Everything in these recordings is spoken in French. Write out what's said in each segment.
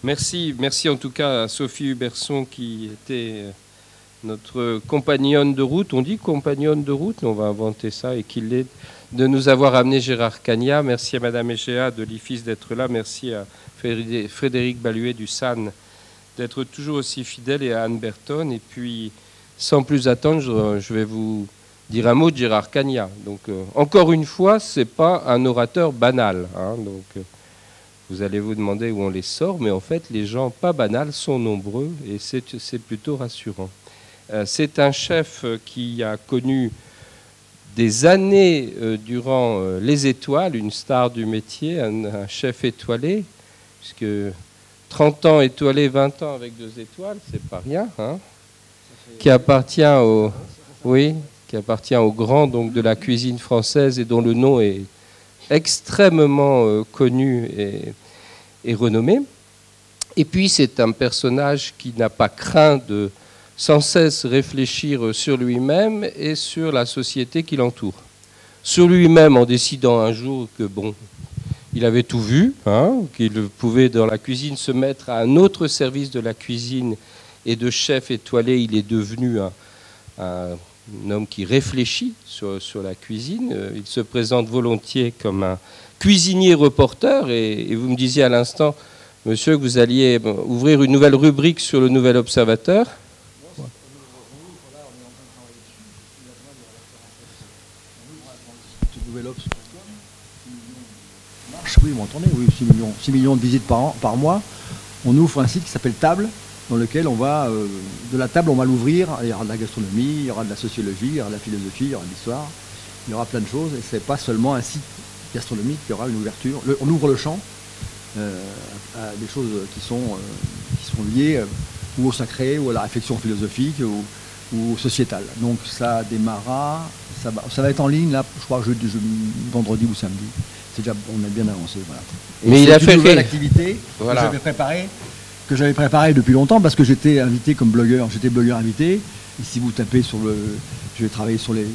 Merci en tout cas à Sophie Huberson qui était notre compagnonne de route. On dit compagnonne de route, on va inventer ça et qu'il l'est, de nous avoir amené Gérard Cagnat. Merci à Madame Egea de l'IFIS d'être là. Merci à Frédéric Baluet du SAN d'être toujours aussi fidèle et à Anne Berton. Et puis, sans plus attendre, je vais vous dire un mot de Gérard Cagnat. Donc, encore une fois, c'est pas un orateur banal. Hein, donc, vous allez vous demander où on les sort, mais en fait, les gens pas banals sont nombreux et c'est plutôt rassurant. C'est un chef qui a connu des années durant les étoiles, une star du métier, un chef étoilé, puisque 30 ans étoilé, 20 ans avec 2 étoiles, c'est pas rien, hein, qui appartient au, oui, qui appartient au grand donc, de la cuisine française et dont le nom est extrêmement connu et renommé. Et puis c'est un personnage qui n'a pas craint de sans cesse réfléchir sur lui-même et sur la société qui l'entoure. Sur lui-même en décidant un jour que bon, il avait tout vu, hein, qu'il pouvait dans la cuisine se mettre à un autre service de la cuisine et de chef étoilé, il est devenu un homme qui réfléchit sur la cuisine. Il se présente volontiers comme un cuisinier reporter et vous me disiez à l'instant, monsieur, que vous alliez ouvrir une nouvelle rubrique sur le Nouvel Observateur. Oui, vous m'entendez, oui, 6 millions de visites par mois. On ouvre un site qui s'appelle Table, dans lequel on va, de la table, on va l'ouvrir. Il y aura de la gastronomie, il y aura de la sociologie, il y aura de la philosophie, il y aura de l'histoire, il y aura plein de choses. Et c'est pas seulement un site gastronomique, il y aura une ouverture. On ouvre le champ à des choses qui sont liées ou au sacré, ou à la réflexion philosophique, ou sociétale. Donc ça démarrera, ça va être en ligne, là, je crois, vendredi ou samedi. Déjà, on a bien avancé. Voilà. Mais il a fait une nouvelle activité voilà. que j'avais préparée depuis longtemps parce que j'étais invité comme blogueur. J'étais blogueur invité. Et si vous tapez je vais travailler sur les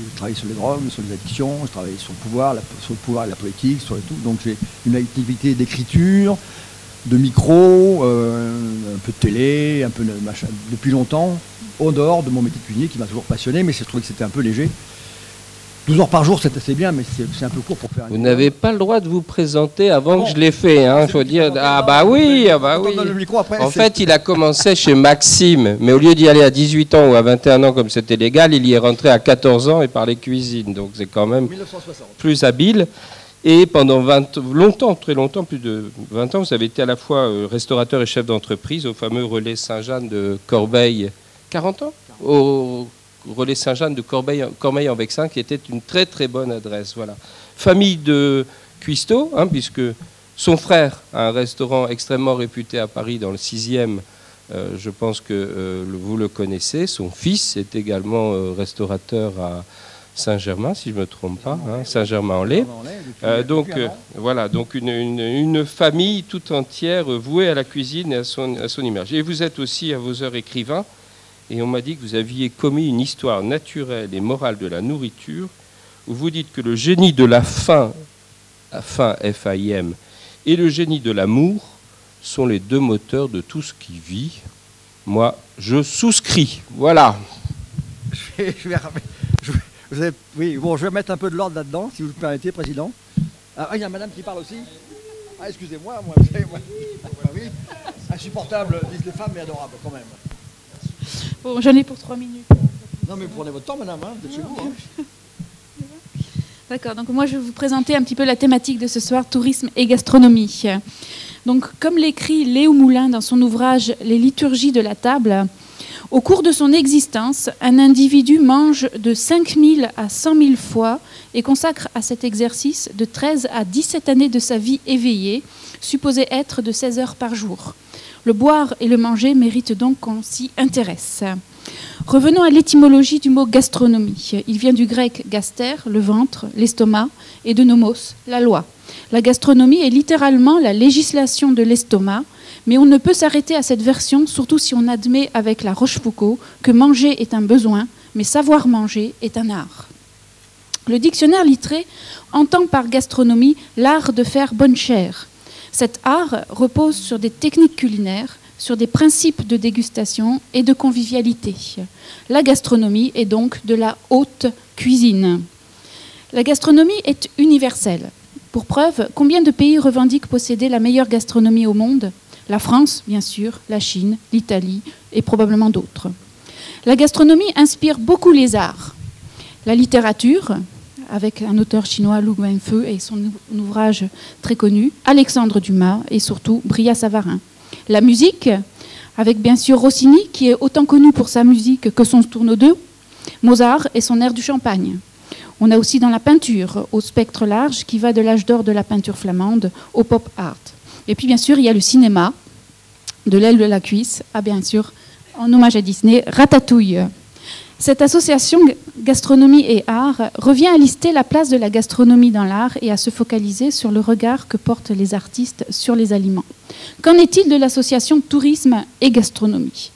drogues, sur les addictions, je travaille sur le pouvoir et la politique, sur tout. Donc j'ai une activité d'écriture, de micro, un peu de télé, un peu de machin, depuis longtemps, au dehors de mon métier de cuisinier qui m'a toujours passionné, mais je trouvais que c'était un peu léger. 12 heures par jour, c'est assez bien, mais c'est un peu court pour faire... Vous n'avez pas le droit de vous présenter avant que je l'ai fait. Il faut dire, ah bah oui. En fait, il a commencé chez Maxime, mais au lieu d'y aller à 18 ans ou à 21 ans comme c'était légal, il y est rentré à 14 ans et parlait cuisine. Donc c'est quand même 1960. Plus habile. Et pendant longtemps, très longtemps, plus de 20 ans, vous avez été à la fois restaurateur et chef d'entreprise au fameux Relais Saint-Jean de Corbeil. 40 ans au Relais Saint-Jean de Cormeil-en-Vexin, qui était une très très bonne adresse. Voilà. Famille de cuistots, hein, puisque son frère a un restaurant extrêmement réputé à Paris dans le 6e, je pense que vous le connaissez. Son fils est également restaurateur à Saint-Germain, si je ne me trompe pas, hein, Saint-Germain-en-Laye. Donc voilà, donc une famille tout entière vouée à la cuisine et à son image. Et vous êtes aussi à vos heures écrivain. Et on m'a dit que vous aviez commis une histoire naturelle et morale de la nourriture, où vous dites que le génie de la faim, F-A-I-M, et le génie de l'amour sont les 2 moteurs de tout ce qui vit. Moi, je souscris. Voilà. Oui, bon, je vais mettre un peu de l'ordre là-dedans, si vous le permettez, Président. Ah, il y a madame qui parle aussi. Ah, excusez-moi, moi, vous savez, moi. Oui. Insupportable, disent les femmes, mais adorable quand même. Bon, j'en ai pour 3 minutes. Non, mais prenez votre temps, madame, hein, vous êtes chez vous. Hein. D'accord, donc moi je vais vous présenter un petit peu la thématique de ce soir, tourisme et gastronomie. Donc, comme l'écrit Léo Moulin dans son ouvrage Les liturgies de la table, au cours de son existence, un individu mange de 5000 à 100 000 fois et consacre à cet exercice de 13 à 17 années de sa vie éveillée, supposée être de 16 heures par jour. Le boire et le manger méritent donc qu'on s'y intéresse. Revenons à l'étymologie du mot gastronomie. Il vient du grec gaster, le ventre, l'estomac, et de nomos, la loi. La gastronomie est littéralement la législation de l'estomac, mais on ne peut s'arrêter à cette version, surtout si on admet avec la Rochefoucauld que manger est un besoin, mais savoir manger est un art. Le dictionnaire Littré entend par gastronomie l'art de faire bonne chère. Cet art repose sur des techniques culinaires, sur des principes de dégustation et de convivialité. La gastronomie est donc de la haute cuisine. La gastronomie est universelle. Pour preuve, combien de pays revendiquent posséder la meilleure gastronomie au monde ? La France, bien sûr, la Chine, l'Italie et probablement d'autres. La gastronomie inspire beaucoup les arts. La littérature, avec un auteur chinois, Lu Guangfu, et son ouvrage très connu, Alexandre Dumas et surtout Brillat-Savarin. La musique, avec bien sûr Rossini, qui est autant connu pour sa musique que son tourne-dos, Mozart et son air du Champagne. On a aussi dans la peinture, au spectre large, qui va de l'âge d'or de la peinture flamande au pop art. Et puis bien sûr, il y a le cinéma, de l'aile de la cuisse, bien sûr, en hommage à Disney, Ratatouille. Cette association gastronomie et art revient à lister la place de la gastronomie dans l'art et à se focaliser sur le regard que portent les artistes sur les aliments. Qu'en est-il de l'association tourisme et gastronomie ?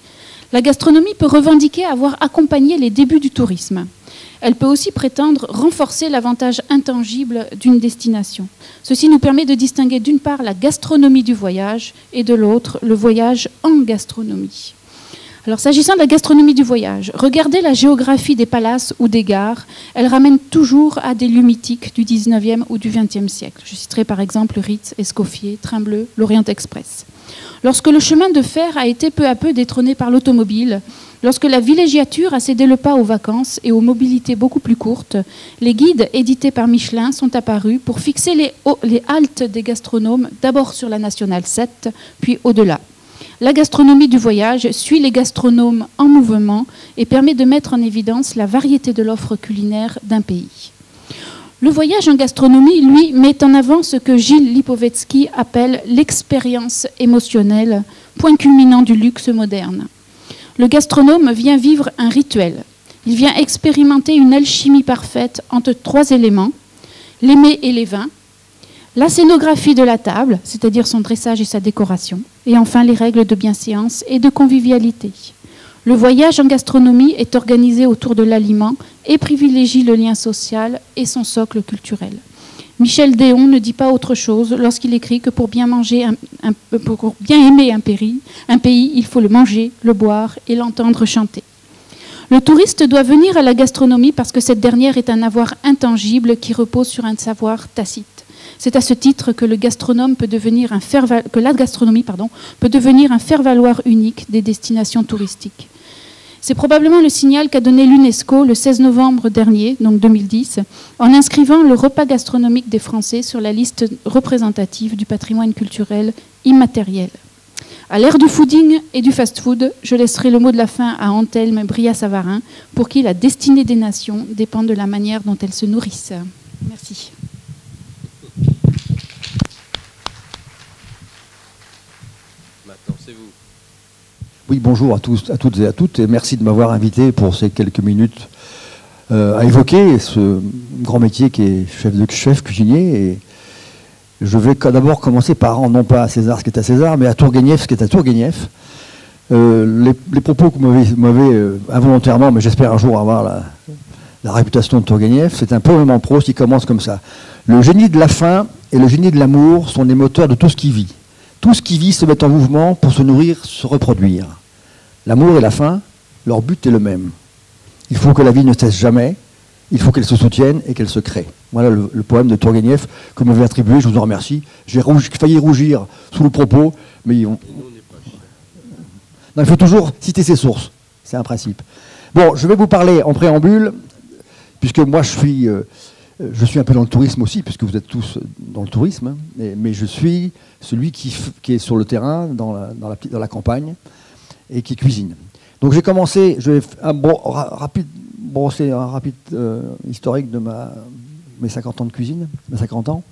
La gastronomie peut revendiquer avoir accompagné les débuts du tourisme. Elle peut aussi prétendre renforcer l'avantage intangible d'une destination. Ceci nous permet de distinguer d'une part la gastronomie du voyage et de l'autre le voyage en gastronomie. Alors, s'agissant de la gastronomie du voyage, regardez la géographie des palaces ou des gares, elle ramène toujours à des lieux mythiques du 19e ou du 20e siècle. Je citerai par exemple Ritz, Escoffier, Train Bleu, l'Orient Express. Lorsque le chemin de fer a été peu à peu détrôné par l'automobile, lorsque la villégiature a cédé le pas aux vacances et aux mobilités beaucoup plus courtes, les guides édités par Michelin sont apparus pour fixer les haltes des gastronomes d'abord sur la Nationale 7, puis au-delà. La gastronomie du voyage suit les gastronomes en mouvement et permet de mettre en évidence la variété de l'offre culinaire d'un pays. Le voyage en gastronomie, lui, met en avant ce que Gilles Lipovetsky appelle l'expérience émotionnelle, point culminant du luxe moderne. Le gastronome vient vivre un rituel. Il vient expérimenter une alchimie parfaite entre trois éléments, les mets et les vins, la scénographie de la table, c'est-à-dire son dressage et sa décoration, et enfin les règles de bienséance et de convivialité. Le voyage en gastronomie est organisé autour de l'aliment et privilégie le lien social et son socle culturel. Michel Déon ne dit pas autre chose lorsqu'il écrit que pour bien aimer un pays, il faut le manger, le boire et l'entendre chanter. Le touriste doit venir à la gastronomie parce que cette dernière est un avoir intangible qui repose sur un savoir tacite. C'est à ce titre que la gastronomie peut devenir un faire-valoir unique des destinations touristiques. C'est probablement le signal qu'a donné l'UNESCO le 16 novembre dernier, donc 2010, en inscrivant le repas gastronomique des Français sur la liste représentative du patrimoine culturel immatériel. À l'ère du fooding et du fast-food, je laisserai le mot de la fin à Anthelme Brillat-Savarin, pour qui la destinée des nations dépend de la manière dont elles se nourrissent. Merci. Oui, bonjour à tous, à toutes et à toutes, et merci de m'avoir invité pour ces quelques minutes à évoquer ce grand métier qui est chef cuisinier. Et je vais d'abord commencer par rendre non pas à César ce qui est à César, mais à Tourguenieff ce qui est à Tourguenieff. Les propos que vous m'avez involontairement, mais j'espère un jour avoir la réputation de Tourguenieff, c'est un poème en prose qui commence comme ça. Le génie de la faim et le génie de l'amour sont les moteurs de tout ce qui vit. Tout ce qui vit se met en mouvement pour se nourrir, se reproduire. L'amour et la faim, leur but est le même. Il faut que la vie ne cesse jamais, il faut qu'elle se soutienne et qu'elle se crée. Voilà le poème de Tourguenieff que vous m'avez attribué, je vous en remercie. J'ai failli rougir sous le propos, mais non, il faut toujours citer ses sources, c'est un principe. Bon, je vais vous parler en préambule, puisque moi je suis un peu dans le tourisme aussi, puisque vous êtes tous dans le tourisme, mais je suis celui qui est sur le terrain, dans la campagne, et qui cuisine. Donc j'ai commencé, je vais brosser un rapide historique de mes 50 ans de cuisine, mes 50 ans.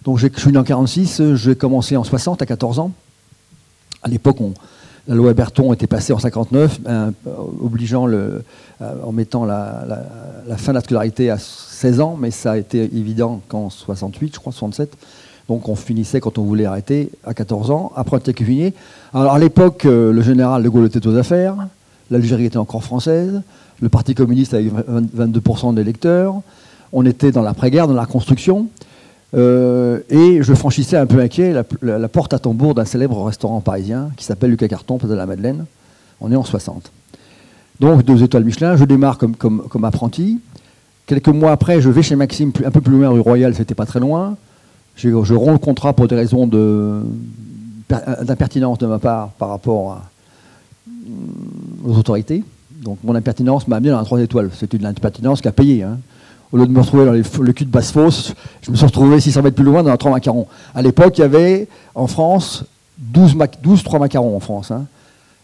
Donc je suis né en 1946, j'ai commencé en 60 à 14 ans. À l'époque, la loi Berton était passée en 59, obligeant en mettant la fin de la scolarité à 16 ans, mais ça a été évident qu'en 68, je crois, 67. Donc on finissait, quand on voulait arrêter, à 14 ans, après on était cuisinier. Alors à l'époque, le général de Gaulle était aux affaires, l'Algérie était encore française, le Parti communiste avait 22% des électeurs, on était dans l'après-guerre, dans la reconstruction. Et je franchissais un peu inquiet la porte à tambour d'un célèbre restaurant parisien qui s'appelle Lucas Carton, place de la Madeleine. On est en 60. Donc 2 étoiles Michelin, je démarre comme apprenti. Quelques mois après, je vais chez Maxime, un peu plus loin, rue Royale, c'était pas très loin. Je romps le contrat pour des raisons d'impertinence de ma part par rapport aux autorités. Donc mon impertinence m'a amené dans la 3 étoiles. C'était une impertinence qui a payé. Hein. Au lieu de me retrouver dans le cul de Basse-Fosse, je me suis retrouvé 600 mètres plus loin dans la 3 macarons. À l'époque, il y avait en France 12 3 macarons en France. Hein.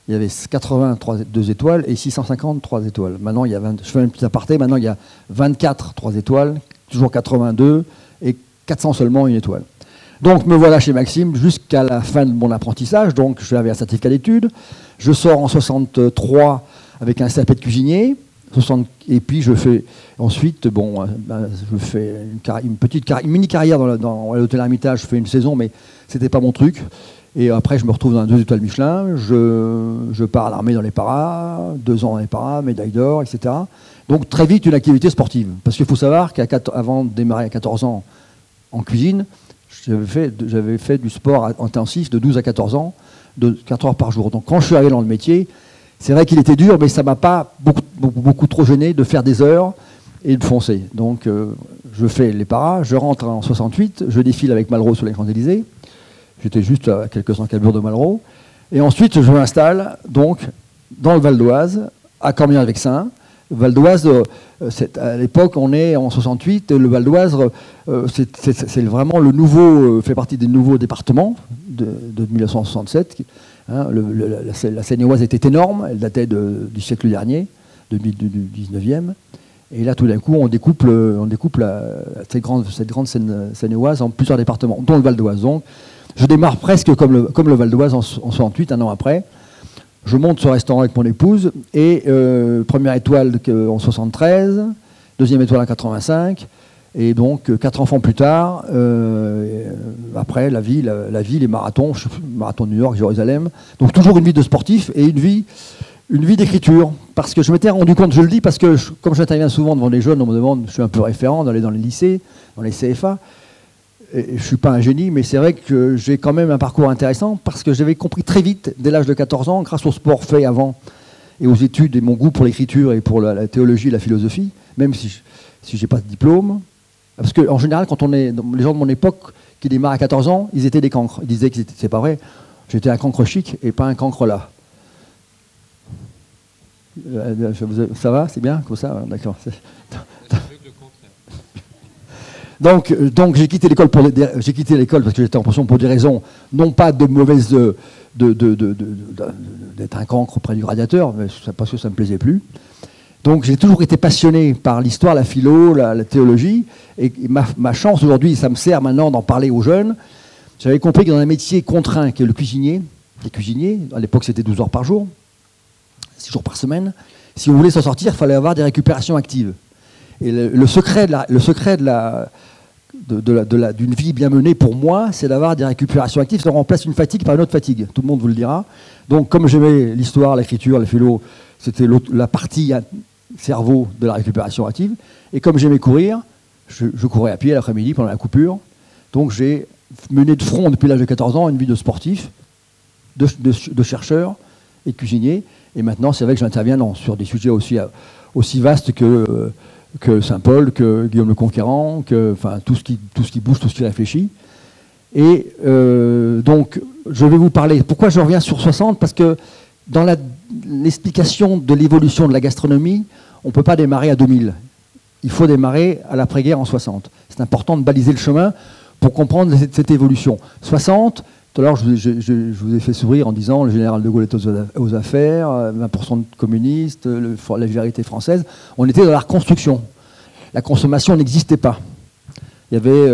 Il y avait 80 2 étoiles et 650 3 étoiles. Maintenant, il y a je fais un petit aparté, maintenant il y a 24 3 étoiles, toujours 82 et 400 seulement 1 étoile. Donc me voilà chez Maxime jusqu'à la fin de mon apprentissage. Donc j'avais un certificat d'études. Je sors en 63 avec un CAP de cuisinier. Et puis je fais ensuite, je fais une mini carrière dans l'hôtel Hermitage. Je fais une saison, mais c'était pas mon truc. Et après, je me retrouve dans 2 étoiles Michelin. Je pars à l'armée dans les paras, 2 ans dans les paras, médaille d'or, etc. Donc très vite une activité sportive. Parce qu'il faut savoir qu'avant de démarrer à 14 ans en cuisine, j'avais fait du sport intensif de 12 à 14 ans, de 4 heures par jour. Donc quand je suis arrivé dans le métier, c'est vrai qu'il était dur, mais ça ne m'a pas beaucoup trop gêné de faire des heures et de foncer. Donc je fais les paras, je rentre en 68, je défile avec Malraux sur les Champs-Élysées. J'étais juste à quelques encablures de Malraux. Et ensuite, je m'installe donc dans le Val d'Oise, à Cormières-avec-Saint. Val d'Oise, à l'époque, on est en 68. Le Val d'Oise, c'est vraiment le nouveau, fait partie des nouveaux départements de 1967. Hein, la Seine-et-Oise était énorme, elle datait du siècle dernier, du 19e. Et là, tout d'un coup, on découpe cette grande Seine-et-Oise en plusieurs départements, dont le Val d'Oise. Donc, je démarre presque comme le Val d'Oise en 68, 1 an après. Je monte ce restaurant avec mon épouse, et première étoile en 73, deuxième étoile en 85, et donc 4 enfants plus tard, après la vie, les marathons, marathon de New York, Jérusalem. Donc toujours une vie de sportif et une vie d'écriture. Parce que je m'étais rendu compte, je le dis parce que comme j'interviens souvent devant les jeunes, on me demande, je suis un peu référent d'aller dans les lycées, dans les CFA. Et je ne suis pas un génie, mais c'est vrai que j'ai quand même un parcours intéressant parce que j'avais compris très vite, dès l'âge de 14 ans, grâce au sport fait avant et aux études et mon goût pour l'écriture et pour la théologie et la philosophie, même si je n'ai pas de diplôme. Parce qu'en général, les gens de mon époque qui démarrent à 14 ans, ils étaient des cancres. Ils disaient que c'est pas vrai. J'étais un cancre chic et pas un cancre là. Ça va, c'est bien comme ça, d'accord. Donc j'ai quitté l'école parce que j'étais en pension pour des raisons non pas de mauvaise d'être un cancre près du radiateur, mais parce que ça me plaisait plus. Donc j'ai toujours été passionné par l'histoire, la philo, la théologie, et ma chance aujourd'hui, ça me sert maintenant d'en parler aux jeunes. J'avais compris que dans un métier contraint qui est le cuisinier, les cuisiniers, à l'époque c'était 12 heures par jour, 6 jours par semaine, si on voulait s'en sortir, il fallait avoir des récupérations actives. Et le secret d'une vie bien menée pour moi, c'est d'avoir des récupérations actives. Ça remplace une fatigue par une autre fatigue. Tout le monde vous le dira. Donc, comme j'aimais l'histoire, l'écriture, la philo, c'était la partie cerveau de la récupération active. Et comme j'aimais courir, je courais à pied l'après-midi pendant la coupure. Donc, j'ai mené de front depuis l'âge de 14 ans une vie de sportif, de chercheur et de cuisinier. Et maintenant, c'est vrai que j'interviens sur des sujets aussi vastes que Saint-Paul, que Guillaume le Conquérant, enfin tout ce qui bouge, tout ce qui réfléchit. Et donc, je vais vous parler. Pourquoi je reviens sur 60 ? Parce que dans l'explication de l'évolution de la gastronomie, on ne peut pas démarrer à 2000. Il faut démarrer à l'après-guerre en 60. C'est important de baliser le chemin pour comprendre cette évolution. 60, tout à l'heure, je vous ai fait sourire en disant le général de Gaulle est aux affaires, 20% de communistes, la vérité française. On était dans la reconstruction. La consommation n'existait pas. Il y avait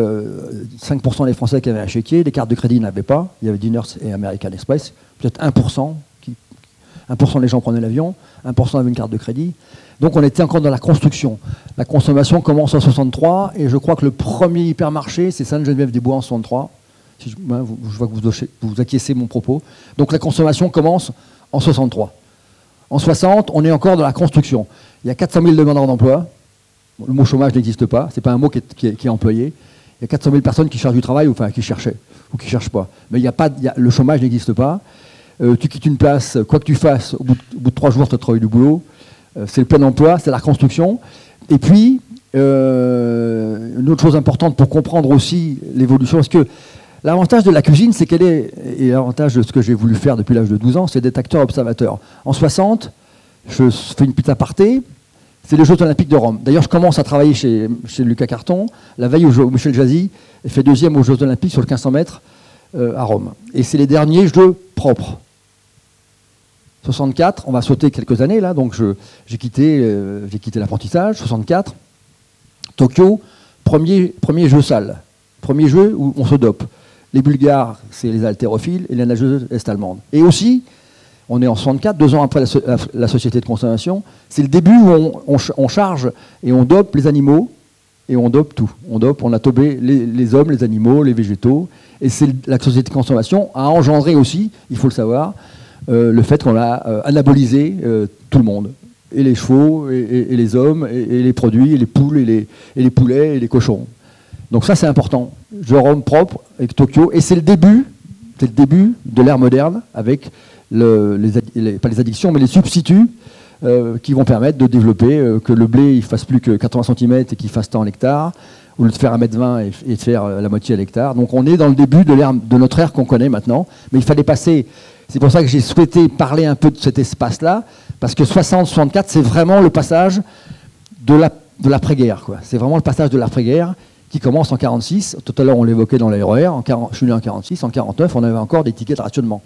5% des Français qui avaient un chéquier, les cartes de crédit n'avaient pas. Il y avait Diners et American Express. Peut-être 1%. 1% des gens prenaient l'avion, 1% avaient une carte de crédit. Donc on était encore dans la construction. La consommation commence en 63 et je crois que le premier hypermarché, c'est Sainte-Geneviève-des-Bois en 63. Je vois que vous acquiescez mon propos. Donc la consommation commence en 63. En 60, on est encore dans la construction. Il y a 400 000 demandeurs d'emploi. Le mot chômage n'existe pas. Ce n'est pas un mot qui est employé. Il y a 400 000 personnes qui cherchent du travail, enfin qui cherchaient, ou qui ne cherchent pas. Mais le chômage n'existe pas. Tu quittes une place, quoi que tu fasses, au bout de 3 jours, tu as trouvé du boulot. C'est le plein emploi, c'est la reconstruction. Et puis, une autre chose importante pour comprendre aussi l'évolution, parce que l'avantage de la cuisine, c'est qu'elle est, et l'avantage de ce que j'ai voulu faire depuis l'âge de 12 ans, c'est d'être acteur-observateur. En 60, je fais une petite aparté, c'est les Jeux Olympiques de Rome. D'ailleurs, je commence à travailler chez Lucas Carton, la veille où Michel Jazzy fait 2e aux Jeux Olympiques sur le 1500 mètres à Rome. Et c'est les derniers Jeux propres. 64, on va sauter quelques années là, donc j'ai quitté l'apprentissage. 64, Tokyo, premier jeu salle, premier jeu où on se dope. Les Bulgares, c'est les haltérophiles, et la nageuse est-allemande. Et aussi, on est en 64, 2 ans après la société de consommation, c'est le début où on charge et on dope les animaux, et on dope tout. On a topé les hommes, les animaux, les végétaux, et la société de consommation a engendré aussi, il faut le savoir, le fait qu'on a anabolisé tout le monde. Et les chevaux, et les hommes, et les produits, et les poules, et les poulets, et les cochons. Donc ça, c'est important. Rome propre, avec Tokyo. Et c'est le début de l'ère moderne, avec pas les addictions, mais les substituts qui vont permettre de développer que le blé il fasse plus que 80 cm et qu'il fasse tant l'hectare, au lieu de faire 1,20 m et de faire la moitié à l'hectare. Donc on est dans le début de notre ère qu'on connaît maintenant. Mais il fallait passer... C'est pour ça que j'ai souhaité parler un peu de cet espace-là, parce que 60-64, c'est vraiment le passage de l'après-guerre, quoi. C'est vraiment le passage de l'après-guerre qui commence en 46. Tout à l'heure, on l'évoquait dans l'ARER. Je suis né en 46. En 49, on avait encore des tickets de rationnement.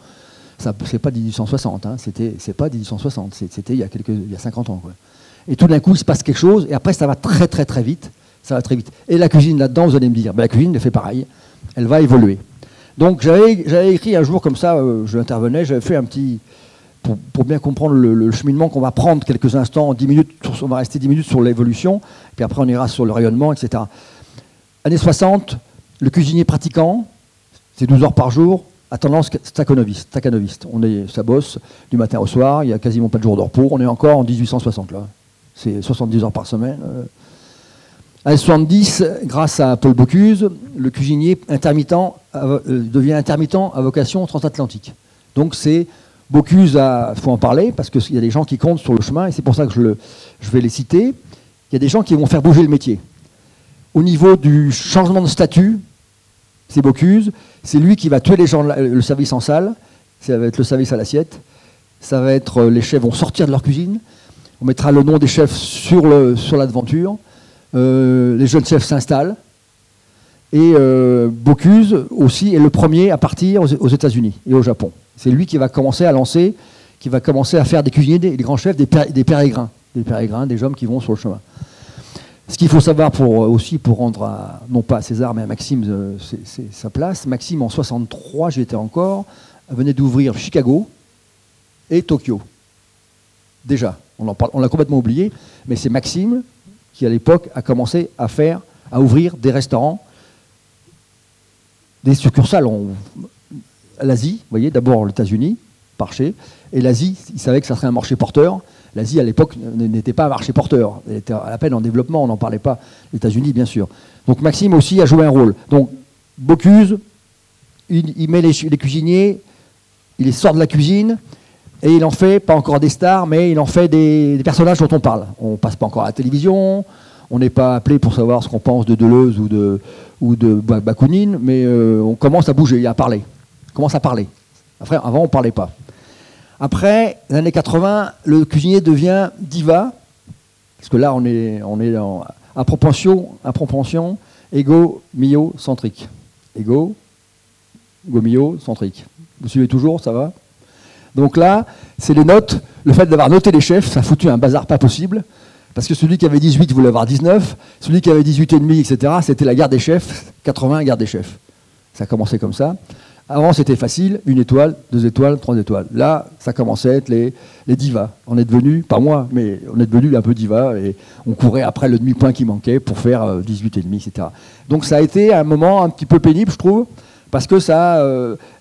Ça, c'est pas 1860. Hein. C'est pas 1860. C'était il y a 50 ans, quoi. Et tout d'un coup, il se passe quelque chose, et après, ça va très, très, très vite. Ça va très vite. Et la cuisine, là-dedans, vous allez me dire, la cuisine, elle fait pareil. Elle va évoluer. Donc j'avais écrit un jour comme ça, je intervenais, j'avais fait un petit, pour bien comprendre le cheminement qu'on va prendre quelques instants, 10 minutes, on va rester 10 minutes sur l'évolution, puis après on ira sur le rayonnement, etc. Années 60, le cuisinier pratiquant, c'est 12 heures par jour, à tendance staccanoviste. Ça bosse du matin au soir, il n'y a quasiment pas de jour de repos, on est encore en 1860 là, c'est 70 heures par semaine. Années 70, grâce à Paul Bocuse, le cuisinier devient intermittent à vocation transatlantique. Donc c'est Bocuse, il faut en parler, parce qu'il y a des gens qui comptent sur le chemin, et c'est pour ça que je vais les citer. Il y a des gens qui vont faire bouger le métier. Au niveau du changement de statut, c'est Bocuse, c'est lui qui va tuer les gens, le service en salle, ça va être le service à l'assiette, ça va être les chefs vont sortir de leur cuisine, on mettra le nom des chefs sur la devanture. Les jeunes chefs s'installent et Bocuse aussi est le premier à partir aux États-Unis et au Japon. C'est lui qui va commencer à faire des cuisiniers, des grands chefs, des pérégrins, des hommes qui vont sur le chemin. Ce qu'il faut savoir pour rendre non pas à César mais à Maxime sa place. Maxime en 63, j'y étais encore, venait d'ouvrir Chicago et Tokyo. Déjà, on l'a complètement oublié, mais c'est Maxime qui à l'époque a commencé à ouvrir des restaurants, des succursales à l'Asie, vous voyez, d'abord les États-Unis, marché, et l'Asie, il savait que ça serait un marché porteur. L'Asie à l'époque n'était pas un marché porteur, elle était à la peine en développement, on n'en parlait pas. Les États-Unis, bien sûr. Donc Maxime aussi a joué un rôle. Donc Bocuse, il met les cuisiniers, il les sort de la cuisine. Et il en fait, pas encore des stars, mais il en fait des personnages dont on parle. On passe pas encore à la télévision, on n'est pas appelé pour savoir ce qu'on pense de Deleuze ou de Bakounine, mais on commence à bouger, à parler. On commence à parler. Avant, on ne parlait pas. Après, les années 80, le cuisinier devient diva, parce que là, on est à propension égo-mio-centrique. Égo-mio-centrique. Vous suivez toujours, ça va ? Donc là, c'est les notes. Le fait d'avoir noté les chefs, ça a foutu un bazar pas possible. Parce que celui qui avait 18 voulait avoir 19. Celui qui avait 18,5, etc., c'était la guerre des chefs. 80, guerre des chefs. Ça a commencé comme ça. Avant, c'était facile. 1 étoile, 2 étoiles, 3 étoiles. Là, ça commençait à être les divas. On est devenus, pas moi, mais on est devenus un peu divas. Et on courait après le demi-point qui manquait pour faire 18,5, etc. Donc ça a été un moment un petit peu pénible, je trouve. Parce que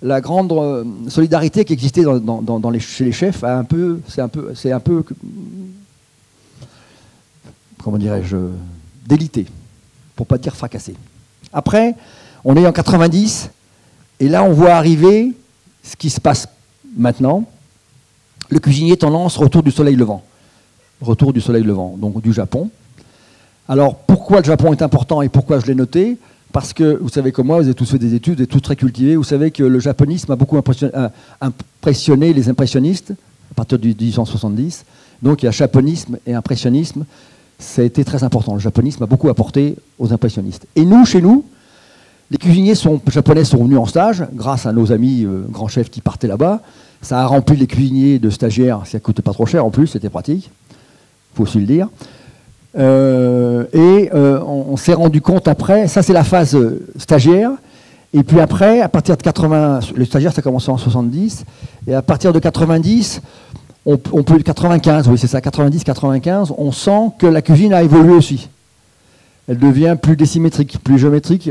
la grande solidarité qui existait chez les chefs c'est un peu, comment dirais-je, délité, pour pas dire fracassé. Après, on est en 90, et là on voit arriver ce qui se passe maintenant. Le cuisinier tendance retour du soleil levant. Retour du soleil levant, donc du Japon. Alors pourquoi le Japon est important et pourquoi je l'ai noté? Parce que vous savez comme moi, vous avez tous fait des études, vous êtes tous très cultivés, vous savez que le japonisme a beaucoup impressionné les impressionnistes à partir du 1870. Donc il y a japonisme et impressionnisme, ça a été très important. Le japonisme a beaucoup apporté aux impressionnistes. Et nous, chez nous, les cuisiniers japonais sont venus en stage, grâce à nos amis grands chefs qui partaient là-bas. Ça a rempli les cuisiniers de stagiaires, ça ne coûtait pas trop cher en plus, c'était pratique, il faut aussi le dire. On s'est rendu compte après, ça c'est la phase stagiaire, et puis après, à partir de 80, le stagiaire ça a commencé en 70, et à partir de 90, on peut 95, oui c'est ça, 90-95, on sent que la cuisine a évolué aussi. Elle devient plus décimétrique, plus géométrique.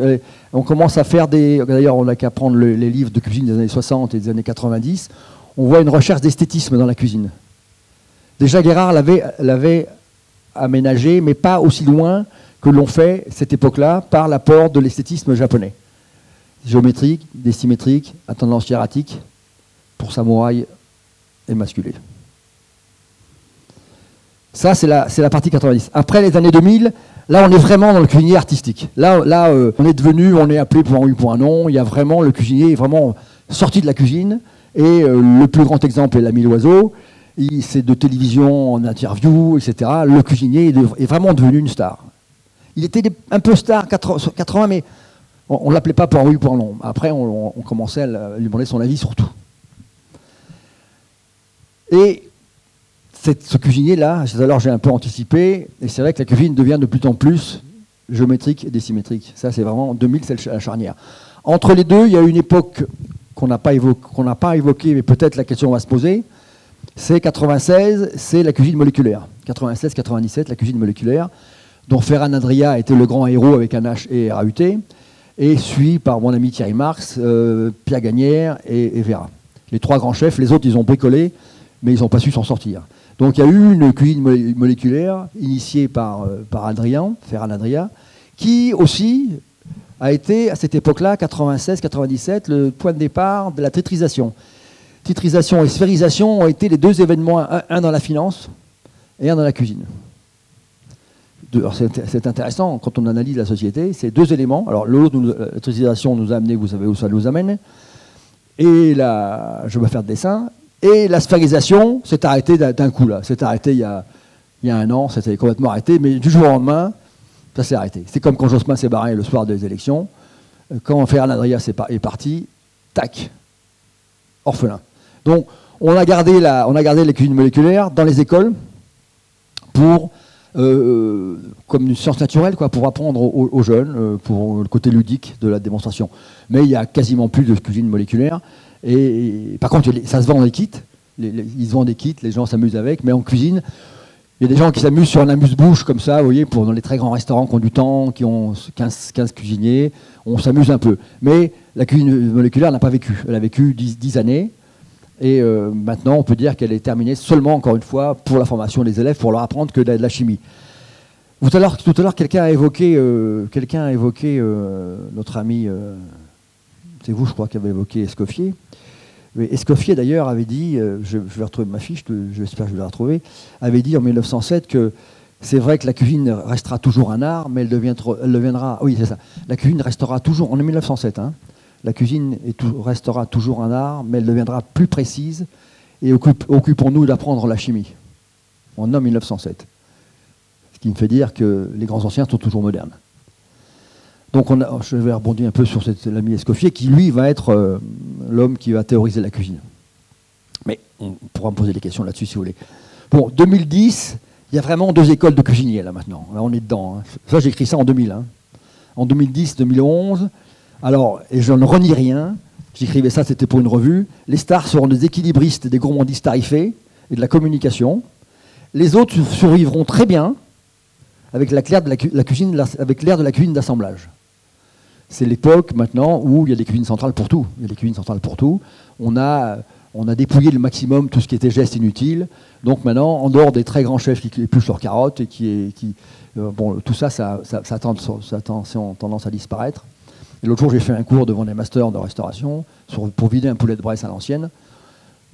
On commence à faire d'ailleurs on n'a qu'à prendre les livres de cuisine des années 60 et des années 90, on voit une recherche d'esthétisme dans la cuisine. Déjà Guérard l'avait aménagé, mais pas aussi loin que l'on fait cette époque-là par l'apport de l'esthétisme japonais. Géométrique, décimétrique, à tendance hiératique, pour samouraï et masculé. Ça, c'est la partie 90. Après les années 2000, là, on est vraiment dans le cuisinier artistique. Là, on est appelé pour un oui, pour un non. Il y a vraiment, le cuisinier est vraiment sorti de la cuisine. Et le plus grand exemple est l'ami Loiseau. C'est de télévision, en interview, etc. Le cuisinier est vraiment devenu une star. Il était un peu star 80, mais on ne l'appelait pas pour un oui ou pour un non. Après, on commençait à lui demander son avis sur tout. Et ce cuisinier-là, tout à l'heure j'ai un peu anticipé, et c'est vrai que la cuisine devient de plus en plus géométrique et décimétrique. Ça, c'est vraiment, en 2000, c'est la charnière. Entre les deux, il y a une époque qu'on n'a pas évoquée, mais peut-être la question va se poser. C'est 96, c'est la cuisine moléculaire. 96-97, la cuisine moléculaire, dont Ferran Adria était le grand héros avec un H et RAUT, et suivi par mon ami Thierry Marx, Pierre Gagnère et Vera. Les trois grands chefs, les autres, ils ont bricolé, mais ils n'ont pas su s'en sortir. Donc il y a eu une cuisine moléculaire initiée par Adrien, Ferran Adria, qui aussi a été, à cette époque-là, 96-97, le point de départ de la titrisation. Titrisation et sphérisation ont été les deux événements, un dans la finance et un dans la cuisine. C'est intéressant, quand on analyse la société, c'est deux éléments. Alors l'autre, la titrisation nous a amené, vous savez où ça nous amène, et là, je vais faire de dessin. Et la sphérisation s'est arrêtée d'un coup, là. C'est arrêté il y a un an, c'était complètement arrêté, mais du jour au lendemain, ça s'est arrêté. C'est comme quand Jospin s'est barré le soir des élections. Quand Ferran Adria est parti, tac, orphelin. Donc, on a gardé les cuisines moléculaires dans les écoles pour, comme une science naturelle, quoi, pour apprendre aux jeunes, pour le côté ludique de la démonstration. Mais il n'y a quasiment plus de cuisine moléculaire. Et par contre, ça se vend dans les kits. Ils se vendent des kits, les gens s'amusent avec. Mais en cuisine, il y a des gens qui s'amusent sur un amuse-bouche comme ça, vous voyez, dans les très grands restaurants qui ont du temps, qui ont 15 cuisiniers. On s'amuse un peu. Mais la cuisine moléculaire n'a pas vécu. Elle a vécu 10 années. Et maintenant, on peut dire qu'elle est terminée seulement, encore une fois, pour la formation des élèves, pour leur apprendre que de la chimie. Tout à l'heure, quelqu'un a évoqué notre ami, c'est vous, je crois, qui avez évoqué Escoffier. Mais Escoffier, d'ailleurs, avait dit, je vais retrouver ma fiche, j'espère que je vais la retrouver, avait dit en 1907 que c'est vrai que la cuisine restera toujours un art, mais elle deviendra... Oui, c'est ça. La cuisine restera toujours... On est en 1907, hein. La cuisine restera toujours un art, mais elle deviendra plus précise et occupons-nous d'apprendre la chimie. On est en 1907. Ce qui me fait dire que les grands anciens sont toujours modernes. Donc je vais rebondir un peu sur l'ami Escoffier, qui lui va être l'homme qui va théoriser la cuisine. Mais on pourra me poser des questions là-dessus si vous voulez. Bon, 2010, il y a vraiment deux écoles de cuisiniers là maintenant. Là on est dedans. Hein. Ça j'ai écrit ça en 2000. Hein. En 2010-2011, alors, et je ne renie rien, j'écrivais ça, c'était pour une revue, les stars seront des équilibristes, des gourmandistes tarifés et de la communication. Les autres survivront très bien avec l'ère de la cuisine d'assemblage. C'est l'époque maintenant où il y a des cuisines centrales pour tout. Il y a des cuisines centrales pour tout. On a dépouillé le maximum tout ce qui était geste inutile. Donc maintenant, en dehors des très grands chefs qui épluchent leurs carottes et bon, tout ça a tendance à disparaître. Et l'autre jour, j'ai fait un cours devant des masters de restauration pour vider un poulet de Bresse à l'ancienne.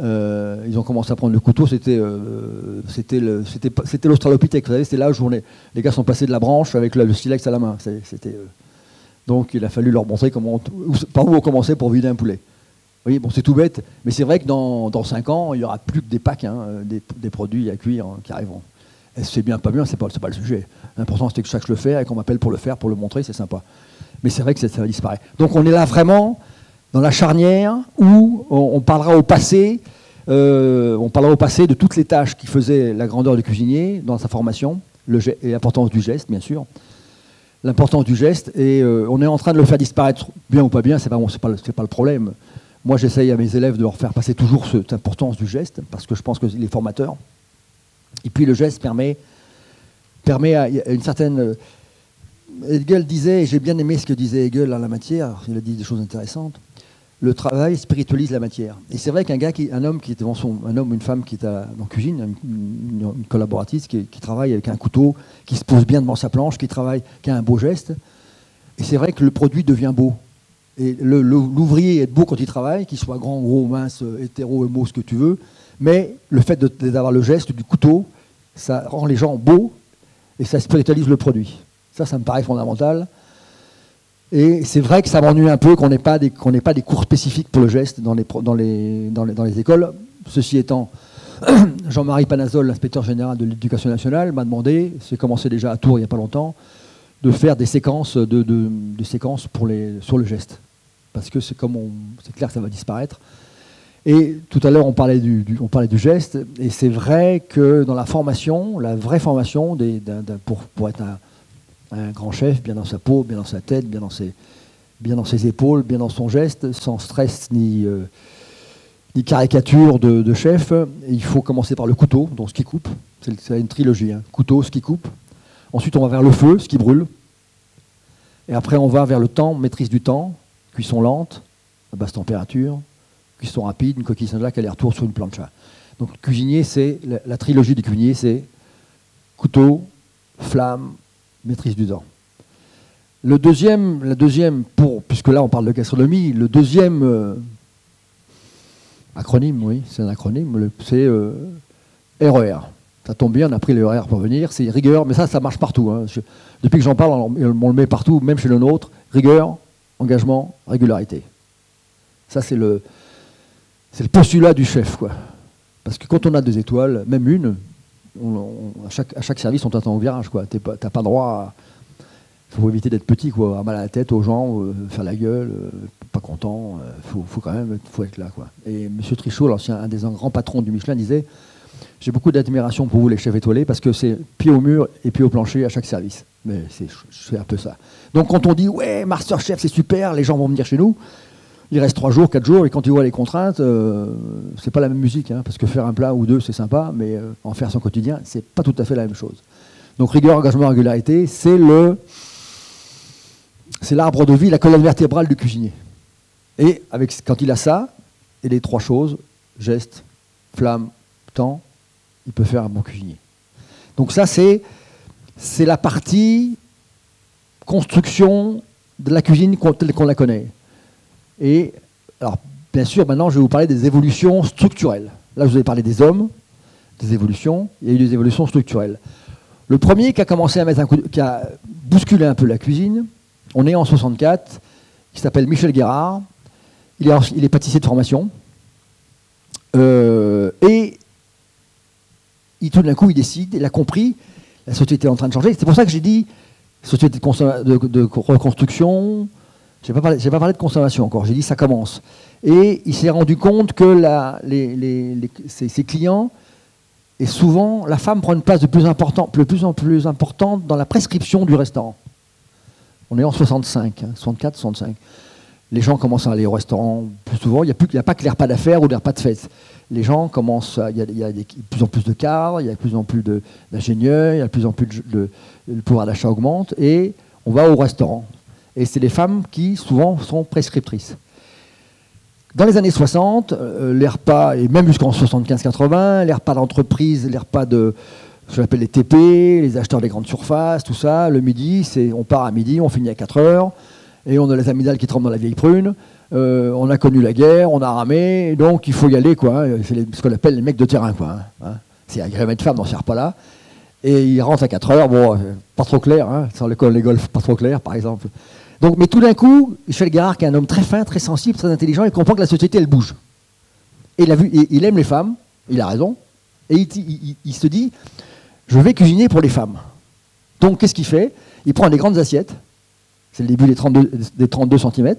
Ils ont commencé à prendre le couteau, c'était l'Australopithèque, vous savez, c'était l'âge où les gars sont passés de la branche avec le silex à la main. Donc il a fallu leur montrer par où on commençait pour vider un poulet. Oui, bon, c'est tout bête, mais c'est vrai que dans 5 ans, il n'y aura plus que des packs, des produits à cuire qui arriveront. Est-ce que c'est bien, pas bien, c'est pas le sujet. L'important, c'est que chaque le fait et qu'on m'appelle pour le faire, pour le montrer, c'est sympa. Mais c'est vrai que ça va disparaître. Donc on est là vraiment dans la charnière où on parlera au passé, de toutes les tâches qui faisaient la grandeur du cuisinier dans sa formation, et l'importance du geste, bien sûr. L'importance du geste, et on est en train de le faire disparaître, bien ou pas bien, c'est pas le problème. Moi, j'essaye à mes élèves de leur faire passer toujours cette importance du geste, parce que je pense que les formateurs. Et puis le geste permet à une certaine... Hegel disait, et j'ai bien aimé ce que disait Hegel en la matière, il a dit des choses intéressantes, le travail spiritualise la matière. Et c'est vrai un homme qui est devant une femme qui est en cuisine, une collaboratrice qui travaille avec un couteau, qui se pose bien devant sa planche, qui a un beau geste, et c'est vrai que le produit devient beau. Et l'ouvrier est beau quand il travaille, qu'il soit grand, gros, mince, hétéro, homo, ce que tu veux, mais le fait d'avoir le geste du couteau, ça rend les gens beaux et ça spiritualise le produit. Ça me paraît fondamental. Et c'est vrai que ça m'ennuie un peu qu'on n'ait pas des cours spécifiques pour le geste dans les écoles. Ceci étant, Jean-Marie Panazol, l'inspecteur général de l'Éducation nationale, m'a demandé, c'est commencé déjà à Tours il n'y a pas longtemps, de faire des séquences, sur le geste. Parce que c'est clair que ça va disparaître. Et tout à l'heure, on parlait du geste, et c'est vrai que dans la formation, la vraie formation, pour être un grand chef, bien dans sa peau, bien dans sa tête, bien dans ses épaules, bien dans son geste, sans stress ni caricature de chef, il faut commencer par le couteau, donc ce qui coupe. C'est une trilogie, couteau, ce qui coupe. Ensuite, on va vers le feu, ce qui brûle. Et après, on va vers le temps, maîtrise du temps, cuisson lente, à basse température, cuisson rapide, une coquille Saint-Jacques, aller-retour sur une plancha. Donc, le cuisinier, c'est la trilogie du cuisinier, c'est couteau, flamme, maîtrise du temps. La deuxième, puisque là, on parle de gastronomie, le deuxième acronyme, oui, c'est un acronyme, c'est RER. Ça tombe bien, on a pris le RER pour venir, c'est rigueur, mais ça marche partout. Depuis que j'en parle, on le met partout, même chez le nôtre. Rigueur, engagement, régularité. Ça, c'est le postulat du chef, quoi. Parce que quand on a 2 étoiles, même une, à chaque service, on t'attend au virage, quoi. T'as pas droit à... Il faut éviter d'être petit, quoi, avoir mal à la tête aux gens, faire la gueule, pas content. Faut quand même être là, quoi. Et M. Trichot, un des grands patrons du Michelin, disait... J'ai beaucoup d'admiration pour vous, les chefs étoilés, parce que c'est pied au mur et pied au plancher à chaque service. Mais c'est un peu ça. Donc quand on dit « Ouais, Masterchef, c'est super, les gens vont venir chez nous », il reste 3 jours, 4 jours, et quand ils voient les contraintes, c'est pas la même musique, parce que faire un plat ou 2, c'est sympa, mais en faire son quotidien, c'est pas tout à fait la même chose. Donc rigueur, engagement, régularité, c'est l'arbre de vie, la colonne vertébrale du cuisinier. Et quand il a ça, et les 3 choses, geste, flamme, temps, il peut faire un bon cuisinier. Donc ça, c'est la partie construction de la cuisine telle qu'on la connaît. Et alors, bien sûr, maintenant, je vais vous parler des évolutions structurelles. Là, je vous ai parlé des hommes, des évolutions. Il y a eu des évolutions structurelles. Le premier qui a commencé qui a bousculé un peu la cuisine, on est en 64, il s'appelle Michel Guérard. Il est pâtissier de formation. Et tout d'un coup, il décide, il a compris, la société est en train de changer. C'est pour ça que j'ai dit société de reconstruction. Je n'ai pas parlé de consommation encore, j'ai dit ça commence. Et il s'est rendu compte que ses clients, et souvent, la femme prend une place de plus en plus importante dans la prescription du restaurant. On est en 65, 64, 65. Les gens commencent à aller au restaurant plus souvent. Il n'y a pas que les repas d'affaires ou les repas de fête. Les gens commencent, il y a de plus en plus de cadres, il y a de plus en plus d'ingénieurs, il y a de plus en plus le pouvoir d'achat augmente, et on va au restaurant. Et c'est les femmes qui, souvent, sont prescriptrices. Dans les années 60, les repas, et même jusqu'en 75-80, les repas d'entreprise, les repas de ce que j'appelle les TP, les acheteurs des grandes surfaces, tout ça, le midi, on part à midi, on finit à 4 heures. et on a les amygdales qui tremblent dans la vieille prune. On a connu la guerre, on a ramé, donc il faut y aller, quoi. C'est ce qu'on appelle les mecs de terrain, quoi. C'est agrément de femme, on ne sert pas là. Et il rentre à 4 heures, bon, pas trop clair, sans les golfs pas trop clairs, par exemple. Donc, mais tout d'un coup, Michel Guérard, qui est un homme très fin, très sensible, très intelligent, il comprend que la société, elle bouge. Et il aime les femmes, il a raison, et il se dit, je vais cuisiner pour les femmes. Donc, qu'est-ce qu'il fait? Il prend des grandes assiettes, c'est le début des 32 cm,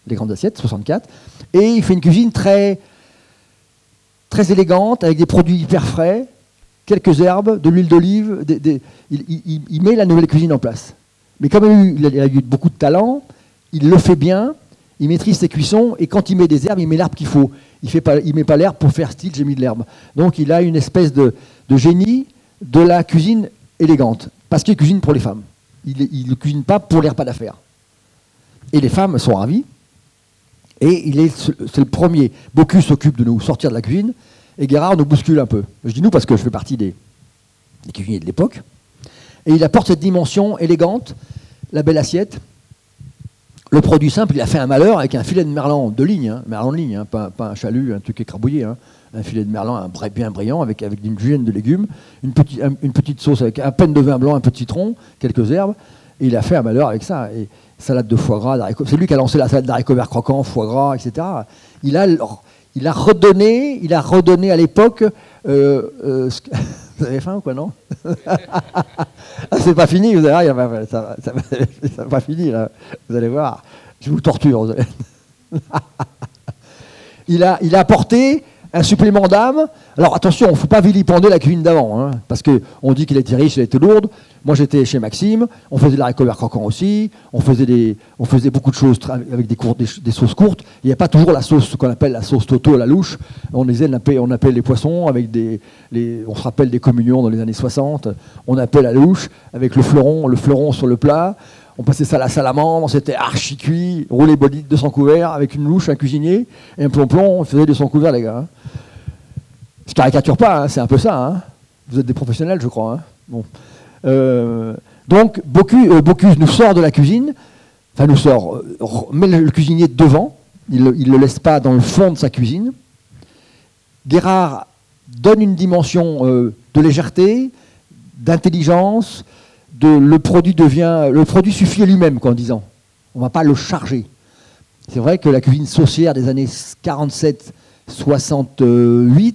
les grandes assiettes, 64, et il fait une cuisine très, très élégante, avec des produits hyper frais, quelques herbes, de l'huile d'olive, il met la nouvelle cuisine en place. Mais comme il a eu beaucoup de talent, il le fait bien, il maîtrise ses cuissons, et quand il met des herbes, il met l'herbe qu'il faut. Il ne met pas l'herbe pour faire style, j'ai mis de l'herbe. Donc il a une espèce de génie de la cuisine élégante, parce qu'il cuisine pour les femmes. Il ne cuisine pas pour les repas d'affaires. Et les femmes sont ravies, et c'est le premier. Bocuse s'occupe de nous sortir de la cuisine, et Guérard nous bouscule un peu. Je dis nous parce que je fais partie des cuisiniers de l'époque. Et il apporte cette dimension élégante, la belle assiette. Le produit simple, il a fait un malheur avec un filet de merlan de ligne, merlan de ligne, pas un chalut, un truc écrabouillé. Un filet de merlan bien brillant avec une julienne de légumes, une petite sauce avec à peine de vin blanc, un peu de citron, quelques herbes. Et il a fait un malheur avec ça. Et salade de foie gras, c'est lui qui a lancé la salade d'haricots verts croquants, foie gras, etc. Il a redonné à l'époque. Vous avez faim ou quoi, non? C'est pas fini, vous allez voir, ça va pas fini, là. Vous allez voir, je vous torture. Il a apporté un supplément d'âme. Alors attention, il ne faut pas vilipender la cuisine d'avant, parce qu'on dit qu'il était riche, elle était lourde. Moi j'étais chez Maxime, on faisait de l'haricot vert croquant aussi, on faisait beaucoup de choses avec des sauces courtes. Il n'y a pas toujours la sauce, ce qu'on appelle la sauce Toto à la louche. On appelle les poissons avec on se rappelle des communions dans les années 60, on appelle à la louche avec le fleuron sur le plat. On passait ça à la salamandre, c'était archi cuit, roulé body 200 couverts avec une louche, un cuisinier et un plomb, on faisait 200 couverts les gars. Je caricature pas, c'est un peu ça. Vous êtes des professionnels je crois. Bon. Donc Bocuse nous sort de la cuisine, met le cuisinier devant, il ne le laisse pas dans le fond de sa cuisine. Guérard donne une dimension de légèreté, d'intelligence, le produit suffit à lui-même, en disant. On ne va pas le charger. C'est vrai que la cuisine saucière des années 47-68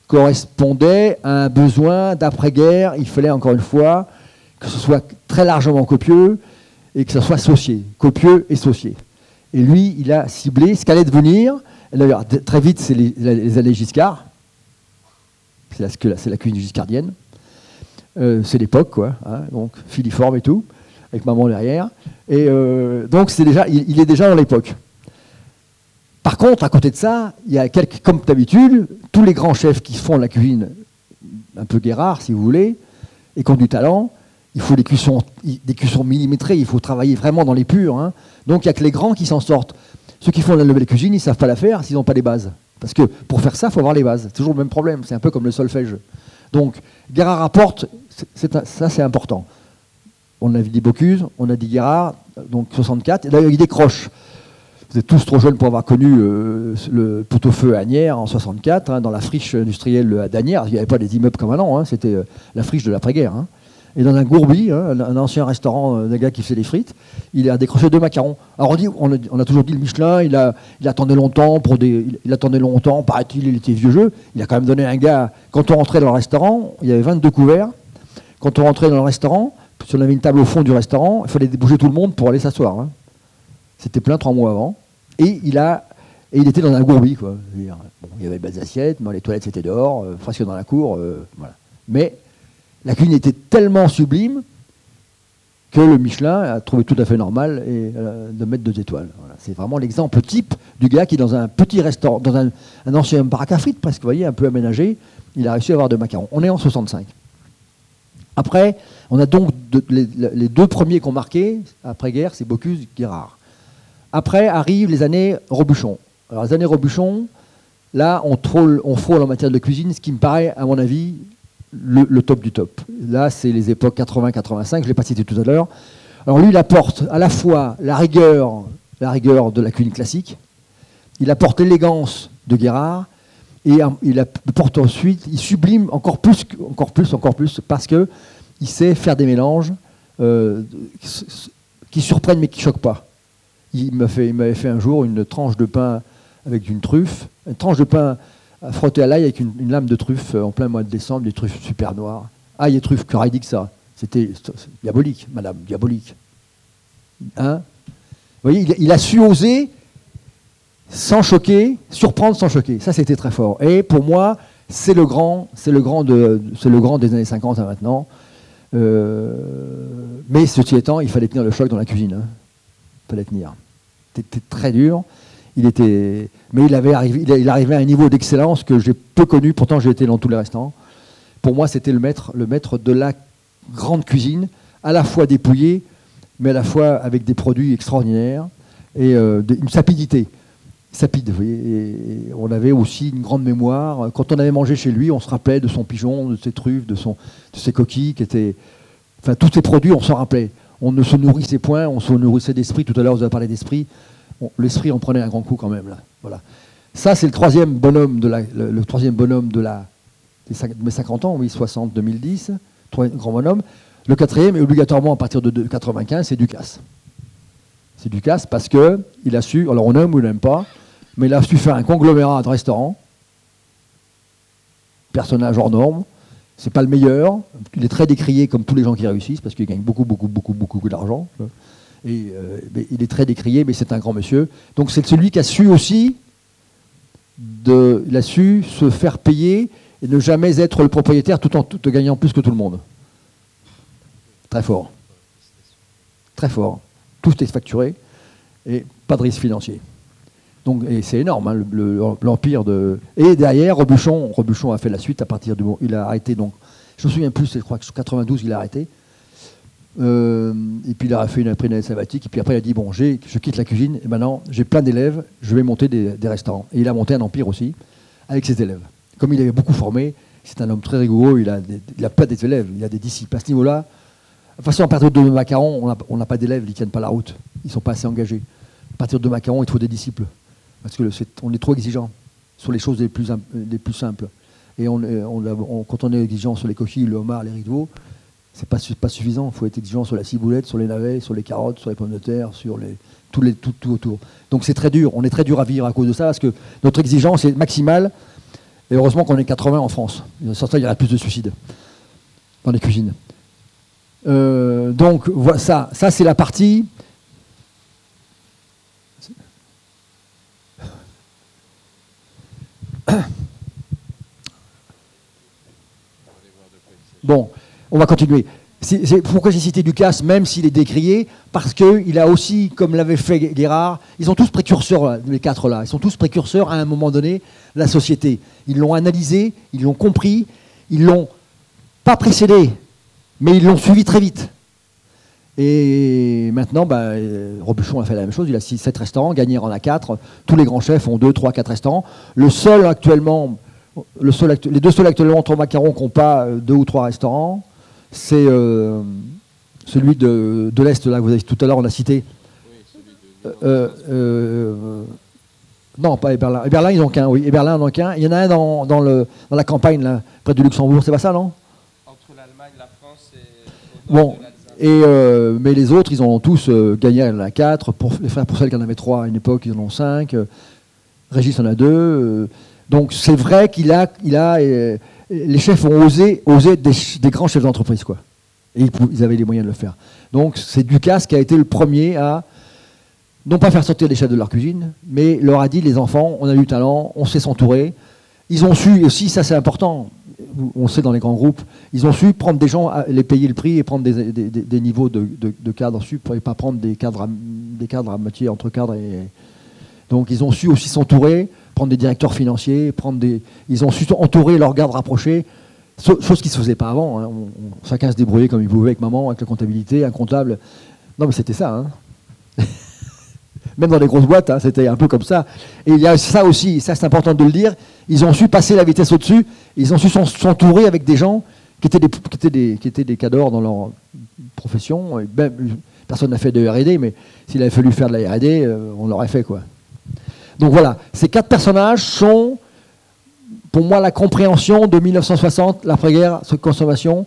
correspondait à un besoin d'après-guerre. Il fallait encore une fois que ce soit très largement copieux et que ce soit saucier, copieux et saucier. Et lui, il a ciblé ce qu'allait devenir. D'ailleurs, très vite, c'est les années Giscard. C'est la cuisine giscardienne. C'est l'époque, quoi, donc filiforme et tout, avec maman derrière. Et donc il est déjà dans l'époque. Par contre, à côté de ça, il y a comme d'habitude, tous les grands chefs qui font la cuisine, un peu Guérard, si vous voulez, et qui ont du talent, il faut des cuissons millimétrées, il faut travailler vraiment dans les purs. Donc il n'y a que les grands qui s'en sortent. Ceux qui font la nouvelle cuisine, ils ne savent pas la faire s'ils n'ont pas les bases. Parce que pour faire ça, il faut avoir les bases. C'est toujours le même problème, c'est un peu comme le solfège. Donc Guérard apporte, ça c'est important. On a dit Bocuse, on a dit Guérard, donc 64, et d'ailleurs il décroche. Vous êtes tous trop jeunes pour avoir connu le pot-au-feu à Agnières en 64, dans la friche industrielle d'Agnières. Il n'y avait pas des immeubles comme maintenant, c'était la friche de l'après-guerre. Et dans un gourbi, un ancien restaurant d'un gars qui faisait des frites, il a décroché 2 macarons. Alors on a toujours dit le Michelin, il attendait longtemps, paraît-il, il était vieux jeu. Il a quand même donné un gars, quand on rentrait dans le restaurant, il y avait 22 couverts. Quand on rentrait dans le restaurant, si on avait une table au fond du restaurant, il fallait bouger tout le monde pour aller s'asseoir. C'était plein 3 mois avant. Et il était dans un gourbi, quoi. Il y avait de belles assiettes, mais les toilettes c'était dehors, presque dans la cour. Voilà. Mais la cuisine était tellement sublime que le Michelin a trouvé tout à fait normal de mettre 2 étoiles. Voilà. C'est vraiment l'exemple type du gars qui, dans un petit restaurant, dans un ancien baraque à frites presque, vous voyez, un peu aménagé, il a réussi à avoir 2 macarons. On est en 65. Après, on a donc les 2 premiers qu'on marqué, après-guerre, c'est Bocuse, Guérard. Après arrivent les années Robuchon. Alors les années Robuchon, là, on frôle en matière de cuisine, ce qui me paraît, à mon avis, le top du top. Là, c'est les époques 80-85, je ne l'ai pas cité tout à l'heure. Alors lui, il apporte à la fois la rigueur de la cuisine classique, il apporte l'élégance de Guérard, et il apporte ensuite, il sublime encore plus, parce que il sait faire des mélanges qui surprennent mais qui ne choquent pas. Il m'avait fait un jour une tranche de pain avec une truffe, une tranche de pain frottée à l'ail avec une lame de truffe en plein mois de décembre, des truffes super noires. Ail et truffe, qu'aurait dit que ça? C'était diabolique, madame, diabolique. Hein? Vous voyez, il a su oser sans choquer, surprendre sans choquer. Ça, c'était très fort. Et pour moi, c'est le grand des années 50 à maintenant. Mais ceci étant, il fallait tenir le choc dans la cuisine. Hein. Il fallait tenir. C'était très dur. Mais il arrivait à un niveau d'excellence que j'ai peu connu. Pourtant, j'ai été dans tous les restaurants. Pour moi, c'était le maître de la grande cuisine, à la fois dépouillé, mais à la fois avec des produits extraordinaires et une sapidité. Sapide, vous voyez. Et on avait aussi une grande mémoire. Quand on avait mangé chez lui, on se rappelait de son pigeon, de ses truffes, de ses coquilles, qui étaient... Enfin, tous ces produits, on s'en rappelait. On ne se nourrissait point, on se nourrissait d'esprit. Tout à l'heure, vous avez parlé d'esprit. L'esprit, on prenait un grand coup quand même. Là. Voilà. Ça, c'est le troisième bonhomme de mes 50 ans, oui, 60, 2010. Grand bonhomme. Le quatrième, et obligatoirement à partir de 95, c'est Ducasse. C'est Ducasse parce qu'il a su, alors on aime ou on n'aime pas, mais il a su faire un conglomérat de restaurants. Personnage hors norme. C'est pas le meilleur. Il est très décrié comme tous les gens qui réussissent parce qu'il gagne beaucoup d'argent. Et il est très décrié, mais c'est un grand monsieur. Donc c'est celui qui a su aussi, il a su se faire payer et ne jamais être le propriétaire tout en gagnant plus que tout le monde. Très fort. Très fort. Tout est facturé et pas de risque financier. Donc, et c'est énorme, hein, l'empire de... Et derrière, Robuchon a fait la suite à partir du moment... Il a arrêté, donc... Je me souviens plus, je crois que 92, il a arrêté. Et puis il a fait une année sabbatique. Et puis après, il a dit, bon, je quitte la cuisine. Et maintenant, j'ai plein d'élèves, je vais monter des restaurants. Et il a monté un empire aussi, avec ses élèves. Comme il avait beaucoup formé, c'est un homme très rigoureux, il a pas des élèves, il a des disciples. À ce niveau-là, de toute façon, à partir de Macaron, on n'a pas d'élèves, ils ne tiennent pas la route. Ils ne sont pas assez engagés. À partir de Macaron, il faut des disciples. Parce qu'on est trop exigeant sur les choses les plus simples. Et quand on est exigeant sur les coquilles, le homard, les riz de veau, c'est pas suffisant. Il faut être exigeant sur la ciboulette, sur les navets, sur les carottes, sur les pommes de terre, sur tout autour. Donc c'est très dur. On est très dur à vivre à cause de ça, parce que notre exigence est maximale. Et heureusement qu'on est 80 en France. Sans ça, il y aurait plus de suicides dans les cuisines. Donc voilà, ça c'est la partie... Bon, on va continuer. Pourquoi j'ai cité Ducasse, même s'il est décrié, parce qu'il a aussi, comme l'avait fait Guérard, ils sont tous précurseurs, les quatre là, ils sont tous précurseurs à un moment donné de la société. Ils l'ont analysé, ils l'ont compris, ils l'ont pas précédé, mais ils l'ont suivi très vite. Et maintenant, Robuchon a fait la même chose, il a 6-7 restaurants, Gagnère en a 4, tous les grands chefs ont 2, 3, 4 restaurants. Les deux seuls actuellement, entre Macaron qui n'ont pas 2 ou 3 restaurants, c'est celui de l'Est, là, vous avez, tout à l'heure on a cité. Oui, non, pas Éberlin. Éberlin, ils n'ont qu'un, oui. Éberlin, ils n'ont qu'un. Il y en a un dans la campagne, là, près du Luxembourg, c'est pas ça, non? Entre l'Allemagne, la France et... Bon. Mais les autres, ils en ont tous. Gagnère, il en a 4. Les frères Pourcel, qui en avaient 3 à une époque, ils en ont 5. Régis en a 2. Donc c'est vrai les chefs ont osé être des grands chefs d'entreprise, quoi. Et ils avaient les moyens de le faire. Donc c'est Ducasse qui a été le premier à non pas faire sortir les chefs de leur cuisine, mais leur a dit, les enfants, on a du talent, on sait s'entourer. Ils ont su aussi, ça c'est important, on sait dans les grands groupes, ils ont su prendre des gens, les payer le prix et prendre des niveaux de cadres sup et pas prendre des cadres à moitié entre cadres. Donc ils ont su aussi s'entourer, prendre des directeurs financiers, ils ont su entourer leurs gardes rapprochés, chose qui ne se faisait pas avant. Hein. Chacun se débrouillait comme il pouvait avec maman, avec la comptabilité, un comptable. Non mais c'était ça. Hein. Même dans les grosses boîtes, hein, c'était un peu comme ça. Et il y a ça aussi, ça c'est important de le dire, ils ont su passer la vitesse au-dessus, ils ont su s'entourer avec des gens qui étaient des cadors dans leur profession, Personne n'a fait de R&D, mais s'il avait fallu faire de la R&D, on l'aurait fait, quoi. Donc voilà, ces 4 personnages sont, pour moi, la compréhension de 1960, l'après-guerre, cette consommation,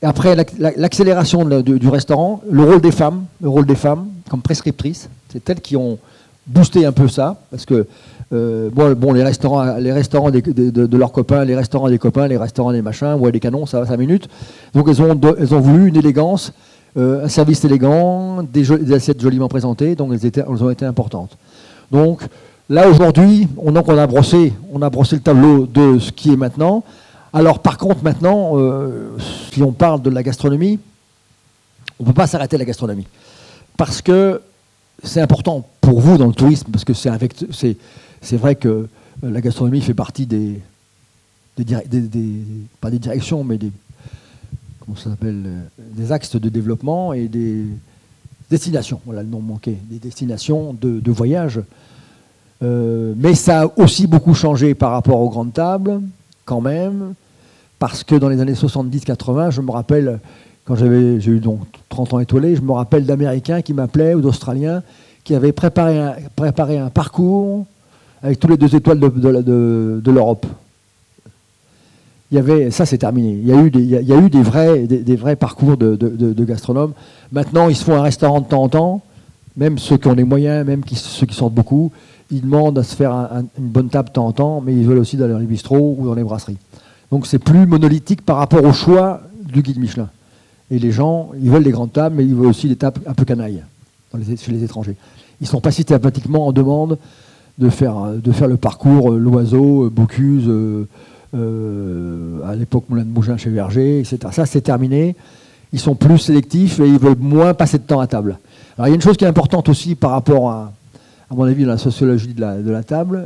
et après l'accélération du restaurant, le rôle des femmes comme prescriptrices, c'est elles qui ont boosté un peu ça, parce que les restaurants de leurs copains, les restaurants des copains, les restaurants des machins, des canons, ça va 5 minutes. Donc elles ont voulu une élégance, un service élégant, des assiettes joliment présentées, donc elles ont été importantes. Donc là aujourd'hui, on a brossé le tableau de ce qui est maintenant. Alors par contre maintenant, si on parle de la gastronomie, on ne peut pas s'arrêter à la gastronomie. Parce que c'est important pour vous dans le tourisme, parce que c'est vrai que la gastronomie fait partie pas des directions, mais comment ça s'appelle, des axes de développement et des destinations. Voilà le nom manqué, des destinations de voyage. Mais ça a aussi beaucoup changé par rapport aux grandes tables, quand même, parce que dans les années 70-80, je me rappelle, quand j'ai eu donc 30 ans étoilé, je me rappelle d'Américains qui m'appelaient ou d'Australiens qui avaient préparé un parcours avec tous les 2 étoiles de l'Europe. Ça c'est terminé. Il y a eu des vrais parcours de gastronomes. Maintenant, ils se font un restaurant de temps en temps, même ceux qui ont les moyens, même ceux qui sortent beaucoup, ils demandent à se faire une bonne table de temps en temps, mais ils veulent aussi d'aller dans les bistrots ou dans les brasseries. Donc c'est plus monolithique par rapport au choix du guide Michelin. Et les gens, ils veulent des grandes tables, mais ils veulent aussi des tables un peu canailles chez les étrangers. Ils ne sont pas systématiquement en demande de faire le parcours Loiseau, Bocuse, à l'époque Moulin de Mougins chez Verger, etc. Ça, c'est terminé. Ils sont plus sélectifs et ils veulent moins passer de temps à table. Alors il y a une chose qui est importante aussi par rapport à mon avis, dans la sociologie de la table,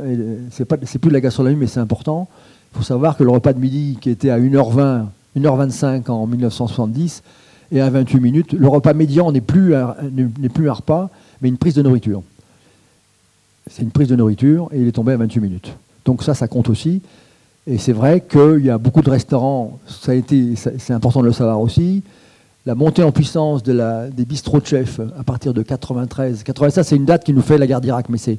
c'est plus de la gastronomie, mais c'est important. Il faut savoir que le repas de midi, qui était à 1h20, 1h25 en 1970, et à 28 minutes, le repas médian n'est plus un repas, mais une prise de nourriture. C'est une prise de nourriture, et il est tombé à 28 minutes. Donc ça compte aussi. Et c'est vrai qu'il y a beaucoup de restaurants, c'est important de le savoir aussi. La montée en puissance des bistrots de chefs à partir de 93. 93, c'est une date qui nous fait la guerre d'Irak, mais c'est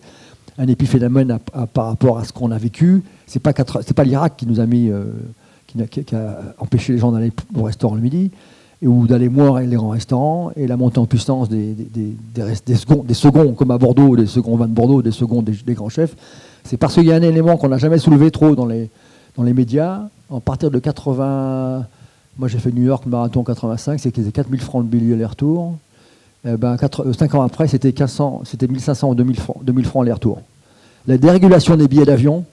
un épiphénomène par rapport à ce qu'on a vécu. C'est pas l'Irak qui nous a mis, qui a empêché les gens d'aller au restaurant le midi, ou d'aller moins les grands restaurants, et la montée en puissance des seconds, comme à Bordeaux, des seconds vins de Bordeaux, des seconds des grands chefs. C'est parce qu'il y a un élément qu'on n'a jamais soulevé trop dans les médias. À partir de 80... Moi, j'ai fait New York marathon 85, c'était 4000 francs le billet aller-retour. 5 ans après, c'était 1500 ou 2000 francs aller-retour. La dérégulation des billets d'avion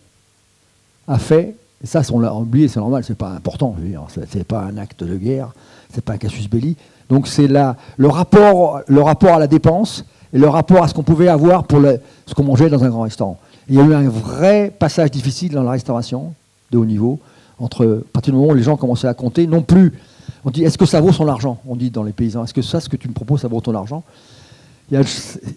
a fait, et ça, on l'a oublié, c'est normal, c'est pas important, c'est pas un acte de guerre, c'est pas un casus belli. Donc c'est le rapport à la dépense et le rapport à ce qu'on pouvait avoir pour ce qu'on mangeait dans un grand restaurant. Et il y a eu un vrai passage difficile dans la restauration de haut niveau. À partir du moment où les gens commençaient à compter, non plus, on dit, est-ce que ça vaut son argent? On dit dans les paysans, est-ce que ce que tu me proposes, ça vaut ton argent? Il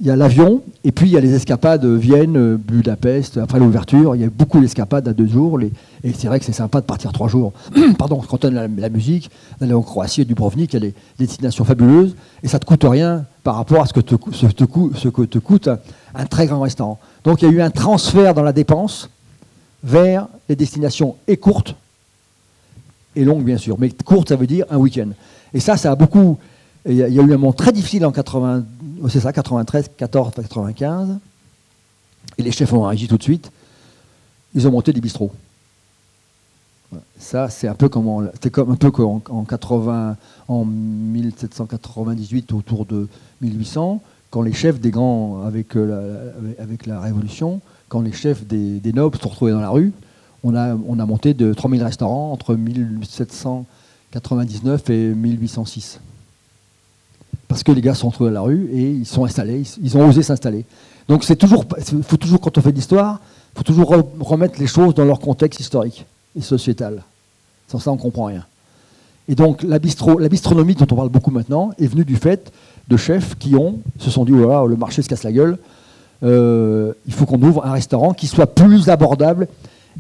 y a l'avion, et puis il y a les escapades Vienne, Budapest, après l'ouverture, il y a beaucoup d'escapades à 2 jours, et c'est vrai que c'est sympa de partir 3 jours. Pardon, quand on a la musique, d'aller en Croatie, du Dubrovnik, il y a des destinations fabuleuses, et ça ne te coûte rien par rapport à ce que te coûte un très grand restaurant. Donc il y a eu un transfert dans la dépense vers les destinations courtes, et longue bien sûr, mais courte ça veut dire un week-end. Et ça a beaucoup... Il y a eu un moment très difficile en 93, 14, 95, et les chefs ont réagi tout de suite, ils ont monté des bistrots. Ça c'est un peu comme en 1798 autour de 1800, quand les chefs des grands, avec la Révolution, quand les chefs des nobles se sont retrouvés dans la rue, on a monté de 3000 restaurants entre 1799 et 1806. Parce que les gars se sont retrouvés dans la rue et ils sont installés, ils ont osé s'installer. Donc faut toujours, quand on fait de l'histoire, il faut toujours remettre les choses dans leur contexte historique et sociétal. Sans ça, on ne comprend rien. Et donc la bistronomie dont on parle beaucoup maintenant est venue du fait de chefs qui se sont dit, voilà, le marché se casse la gueule, il faut qu'on ouvre un restaurant qui soit plus abordable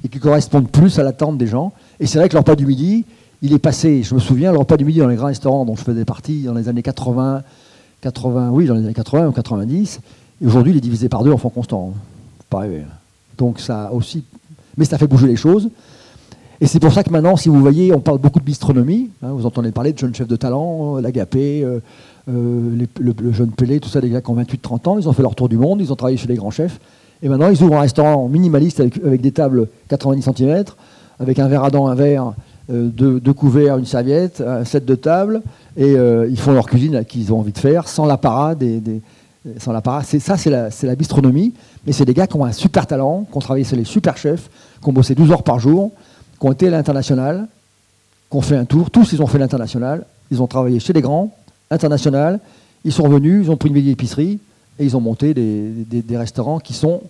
et qui corresponde plus à l'attente des gens. Et c'est vrai que le repas du midi, il est passé, je me souviens, le repas du midi dans les grands restaurants dont je faisais partie dans les années 80, oui, dans les années 80 ou 90. Et aujourd'hui, il est divisé par 2 en fonds constants. Pas rêver. Donc ça aussi... Mais ça fait bouger les choses. Et c'est pour ça que maintenant, si vous voyez, on parle beaucoup de bistronomie. Hein, vous entendez parler de jeunes chefs de talent, l'Agapé, le jeune Pelé, tout ça, des gars qui ont 28-30 ans. Ils ont fait leur tour du monde, ils ont travaillé chez les grands chefs. Et maintenant, ils ouvrent un restaurant minimaliste avec des tables 90 cm, avec un verre à dents, un verre, deux couverts, une serviette, un set de table. Et ils font leur cuisine qu'ils ont envie de faire, sans l'apparat sans l'apparat. C'est la bistronomie. Mais c'est des gars qui ont un super talent, qui ont travaillé sur les super chefs, qui ont bossé 12 heures par jour, qui ont été à l'international, qui ont fait un tour. Tous, ils ont fait l'international. Ils ont travaillé chez les grands, international. Ils sont revenus, ils ont pris une vieille épicerie et ils ont monté des restaurants qui sont,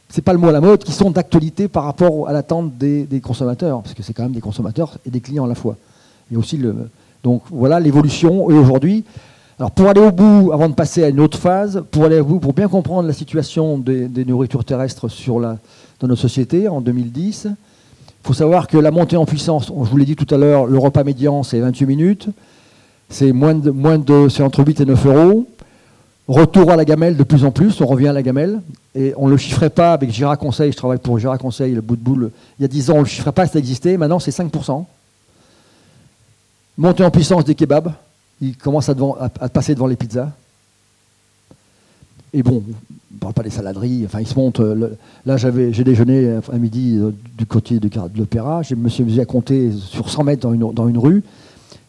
c'est pas le mot à la mode, qui sont d'actualité par rapport à l'attente des consommateurs, parce que c'est quand même des consommateurs et des clients à la fois. Il y a aussi donc voilà l'évolution. Et aujourd'hui, alors pour aller au bout, avant de passer à une autre phase, pour aller au bout, pour bien comprendre la situation des nourritures terrestres dans notre société en 2010, il faut savoir que la montée en puissance, je vous l'ai dit tout à l'heure, le repas médian c'est 28 minutes, c'est c'est entre 8 et 9 euros. Retour à la gamelle de plus en plus, on revient à la gamelle, et on ne le chiffrait pas avec Gira Conseil, je travaille pour Gira Conseil, le bout de boule, il y a 10 ans on ne le chiffrait pas, ça existait, maintenant c'est 5%. Montée en puissance des kebabs, ils commencent à passer devant les pizzas. Et bon, on ne parle pas des saladeries, enfin ils se montent, là j'ai déjeuné à midi du côté de l'Opéra, je me suis amusé à compter sur 100 mètres dans une rue,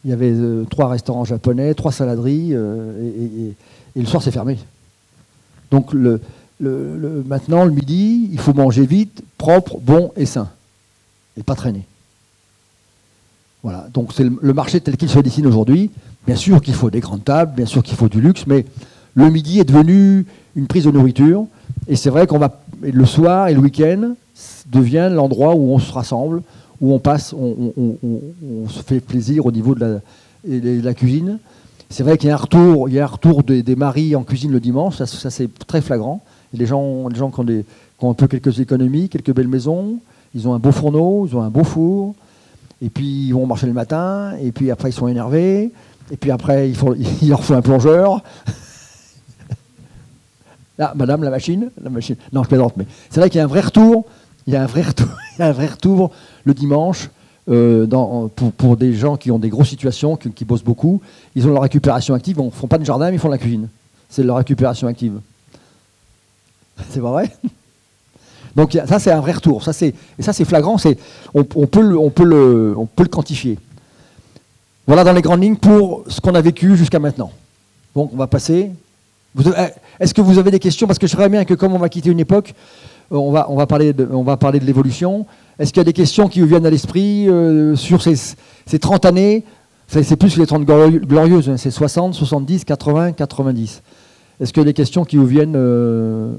il y avait 3 restaurants japonais, 3 saladeries, et le soir, c'est fermé. Donc maintenant, le midi, il faut manger vite, propre, bon et sain. Et pas traîner. Voilà. Donc c'est le marché tel qu'il se dessine aujourd'hui. Bien sûr qu'il faut des grandes tables, bien sûr qu'il faut du luxe, mais le midi est devenu une prise de nourriture. Et c'est vrai le soir et le week-end devient l'endroit où on se rassemble, où on passe, on se fait plaisir au niveau de la cuisine. C'est vrai qu'il y a un retour des maris en cuisine le dimanche, ça c'est très flagrant. Et les gens qui ont un peu quelques économies, quelques belles maisons, ils ont un beau fourneau, ils ont un beau four, et puis ils vont marcher le matin, et puis après ils sont énervés, et puis après il leur faut un plongeur. Là, madame, la machine. Non, je plaisante, mais c'est vrai qu'il y a un vrai retour, le dimanche. Pour des gens qui ont des grosses situations, qui bossent beaucoup, ils ont leur récupération active, ils ne font pas de jardin, mais ils font de la cuisine. C'est leur récupération active. C'est pas vrai? Donc ça, c'est un vrai retour. Et ça, c'est flagrant. On peut le quantifier. Voilà dans les grandes lignes pour ce qu'on a vécu jusqu'à maintenant. Donc on va passer. Est-ce que vous avez des questions? Parce que je ferais bien que comme on va quitter une époque, on va parler de l'évolution. Est-ce qu'il y a des questions qui vous viennent à l'esprit sur ces 30 années? C'est plus les 30 glorieuses, hein, c'est 60, 70, 80, 90. Est-ce qu'il y a des questions qui vous viennent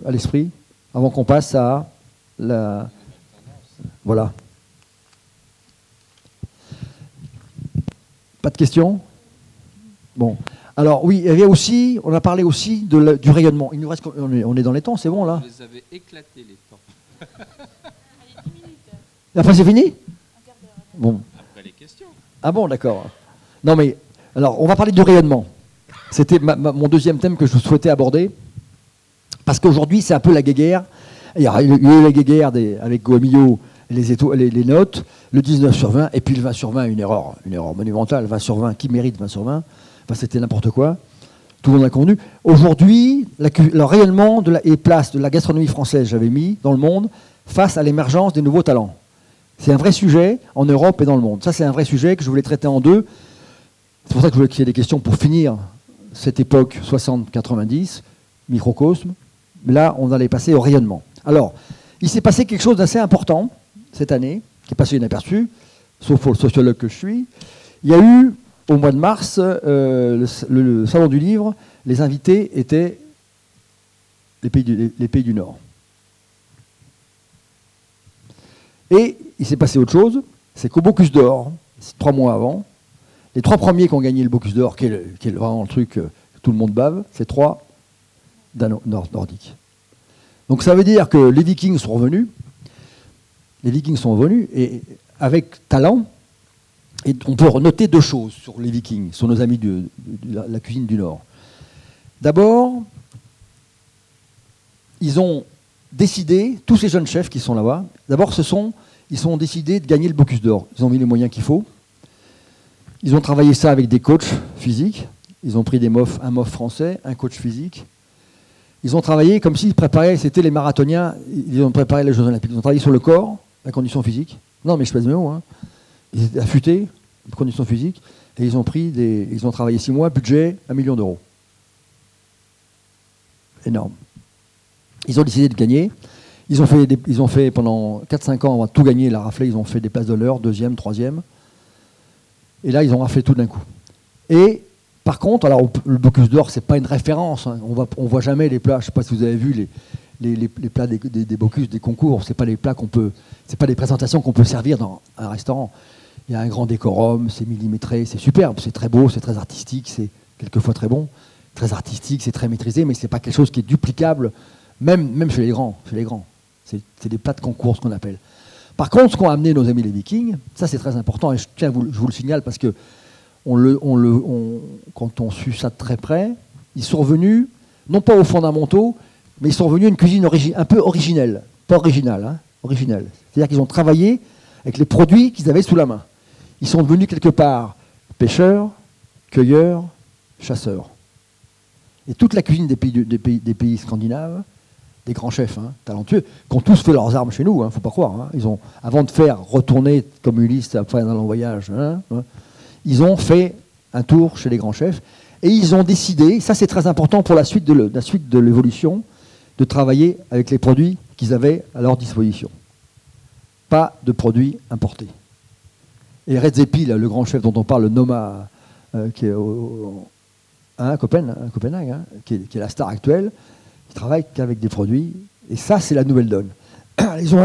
à l'esprit avant qu'on passe à la... Voilà. Pas de questions? Bon. Alors oui, il y avait aussi, on a parlé aussi du rayonnement. Il nous reste, on est dans les temps, c'est bon là? Vous les avez éclatés les temps. Après c'est fini? Bon. Après les questions. Ah bon, d'accord. Non mais, alors on va parler du rayonnement. C'était mon deuxième thème que je souhaitais aborder. Parce qu'aujourd'hui c'est un peu la guéguerre. Il y a eu la guéguerre avec Goemio et les notes, le 19 sur 20, et puis le 20 sur 20, une erreur monumentale, 20 sur 20, qui mérite 20 sur 20? Enfin c'était n'importe quoi. Tout le monde a convenu. Aujourd'hui, le rayonnement et place de la gastronomie française, j'avais mis dans le monde, face à l'émergence des nouveaux talents. C'est un vrai sujet en Europe et dans le monde. Ça, c'est un vrai sujet que je voulais traiter en deux. C'est pour ça que je voulais qu'il y ait des questions pour finir cette époque 60-90, microcosme. Là, on allait passer au rayonnement. Alors, il s'est passé quelque chose d'assez important cette année, qui est passé inaperçu, sauf pour le sociologue que je suis. Il y a eu, au mois de mars, le Salon du Livre, les invités étaient les pays du Nord. Et il s'est passé autre chose, c'est qu'au Bocuse d'Or, 3 mois avant, les 3 premiers qui ont gagné le Bocuse d'Or, qui est vraiment le truc que tout le monde bave, c'est 3 nordiques. Donc ça veut dire que les Vikings sont revenus, et avec talent, et on peut noter 2 choses sur les Vikings, sur nos amis de la cuisine du Nord. D'abord, ils ont décidé, tous ces jeunes chefs qui sont là-bas, d'abord ils ont décidé de gagner le Bocuse d'Or. Ils ont mis les moyens qu'il faut. Ils ont travaillé ça avec des coachs physiques. Ils ont pris un MOF français, un coach physique. Ils ont travaillé comme s'ils préparaient, c'était les marathoniens, ils ont préparé les Jeux Olympiques. Ils ont travaillé sur le corps, la condition physique. Non, mais je pèse mes mots. Hein. Ils étaient affûtés, la condition physique, et ils ont travaillé 6 mois, budget 1 million d'euros. Énorme. Ils ont décidé de gagner. Ils ont fait pendant 4-5 ans, avant de tout gagner, la raflée, ils ont fait des places d'honneur, 2e, 3e. Et là, ils ont raflé tout d'un coup. Et par contre, alors le Bocuse d'Or, c'est pas une référence. Hein. On voit jamais les plats. Je sais pas si vous avez vu les plats des Bocuse, des concours. C'est pas les plats c'est pas des présentations qu'on peut servir dans un restaurant. Il y a un grand décorum, c'est millimétré, c'est superbe, c'est très beau, c'est très artistique, c'est quelquefois très bon, très artistique, c'est très maîtrisé, mais c'est pas quelque chose qui est duplicable, même chez les grands. C'est des plats de concours, ce qu'on appelle. Par contre, ce qu'ont amené nos amis les Vikings, ça c'est très important, et je vous le signale parce que quand on suit ça de très près, ils sont revenus, non pas aux fondamentaux, mais ils sont revenus à une cuisine un peu originelle. Pas originale, hein, originelle. C'est-à-dire qu'ils ont travaillé avec les produits qu'ils avaient sous la main. Ils sont devenus quelque part pêcheurs, cueilleurs, chasseurs. Et toute la cuisine des pays scandinaves, des grands chefs talentueux, qui ont tous fait leurs armes chez nous, il ne faut pas croire. Hein. Ils ont, avant de faire retourner comme Ulysse après dans le voyage, ils ont fait un tour chez les grands chefs et ils ont décidé, ça c'est très important pour la suite de l'évolution, de travailler avec les produits qu'ils avaient à leur disposition. Pas de produits importés. Et Redzepi, le grand chef dont on parle, le Noma, qui est à Copenhague, qui est la star actuelle, il travaille qu'avec des produits, et ça c'est la nouvelle donne. Ils ont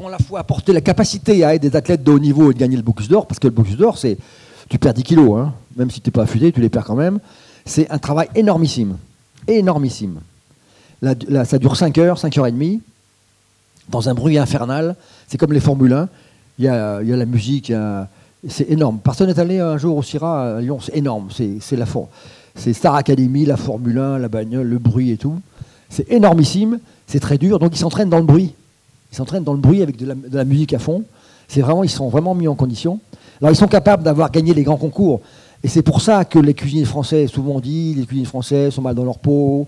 à la fois apporté la capacité à aider des athlètes de haut niveau et de gagner le Bocuse d'Or, parce que le Bocuse d'Or, c'est tu perds 10 kilos, hein, même si tu n'es pas affûté, tu les perds quand même. C'est un travail énormissime. Énormissime. Là, ça dure 5 heures, 5 heures et demie, dans un bruit infernal. C'est comme les Formule 1. Il y a la musique, c'est énorme. Personne n'est allé un jour au CIRA à Lyon, c'est énorme. C'est Star Academy, la Formule 1, la bagnole, le bruit et tout. C'est énormissime, c'est très dur. Donc ils s'entraînent dans le bruit. Ils s'entraînent dans le bruit avec de la musique à fond. Ils sont vraiment mis en condition. Alors ils sont capables d'avoir gagné les grands concours. Et c'est pour ça que les cuisiniers français, souvent on dit, les cuisiniers français sont mal dans leur peau.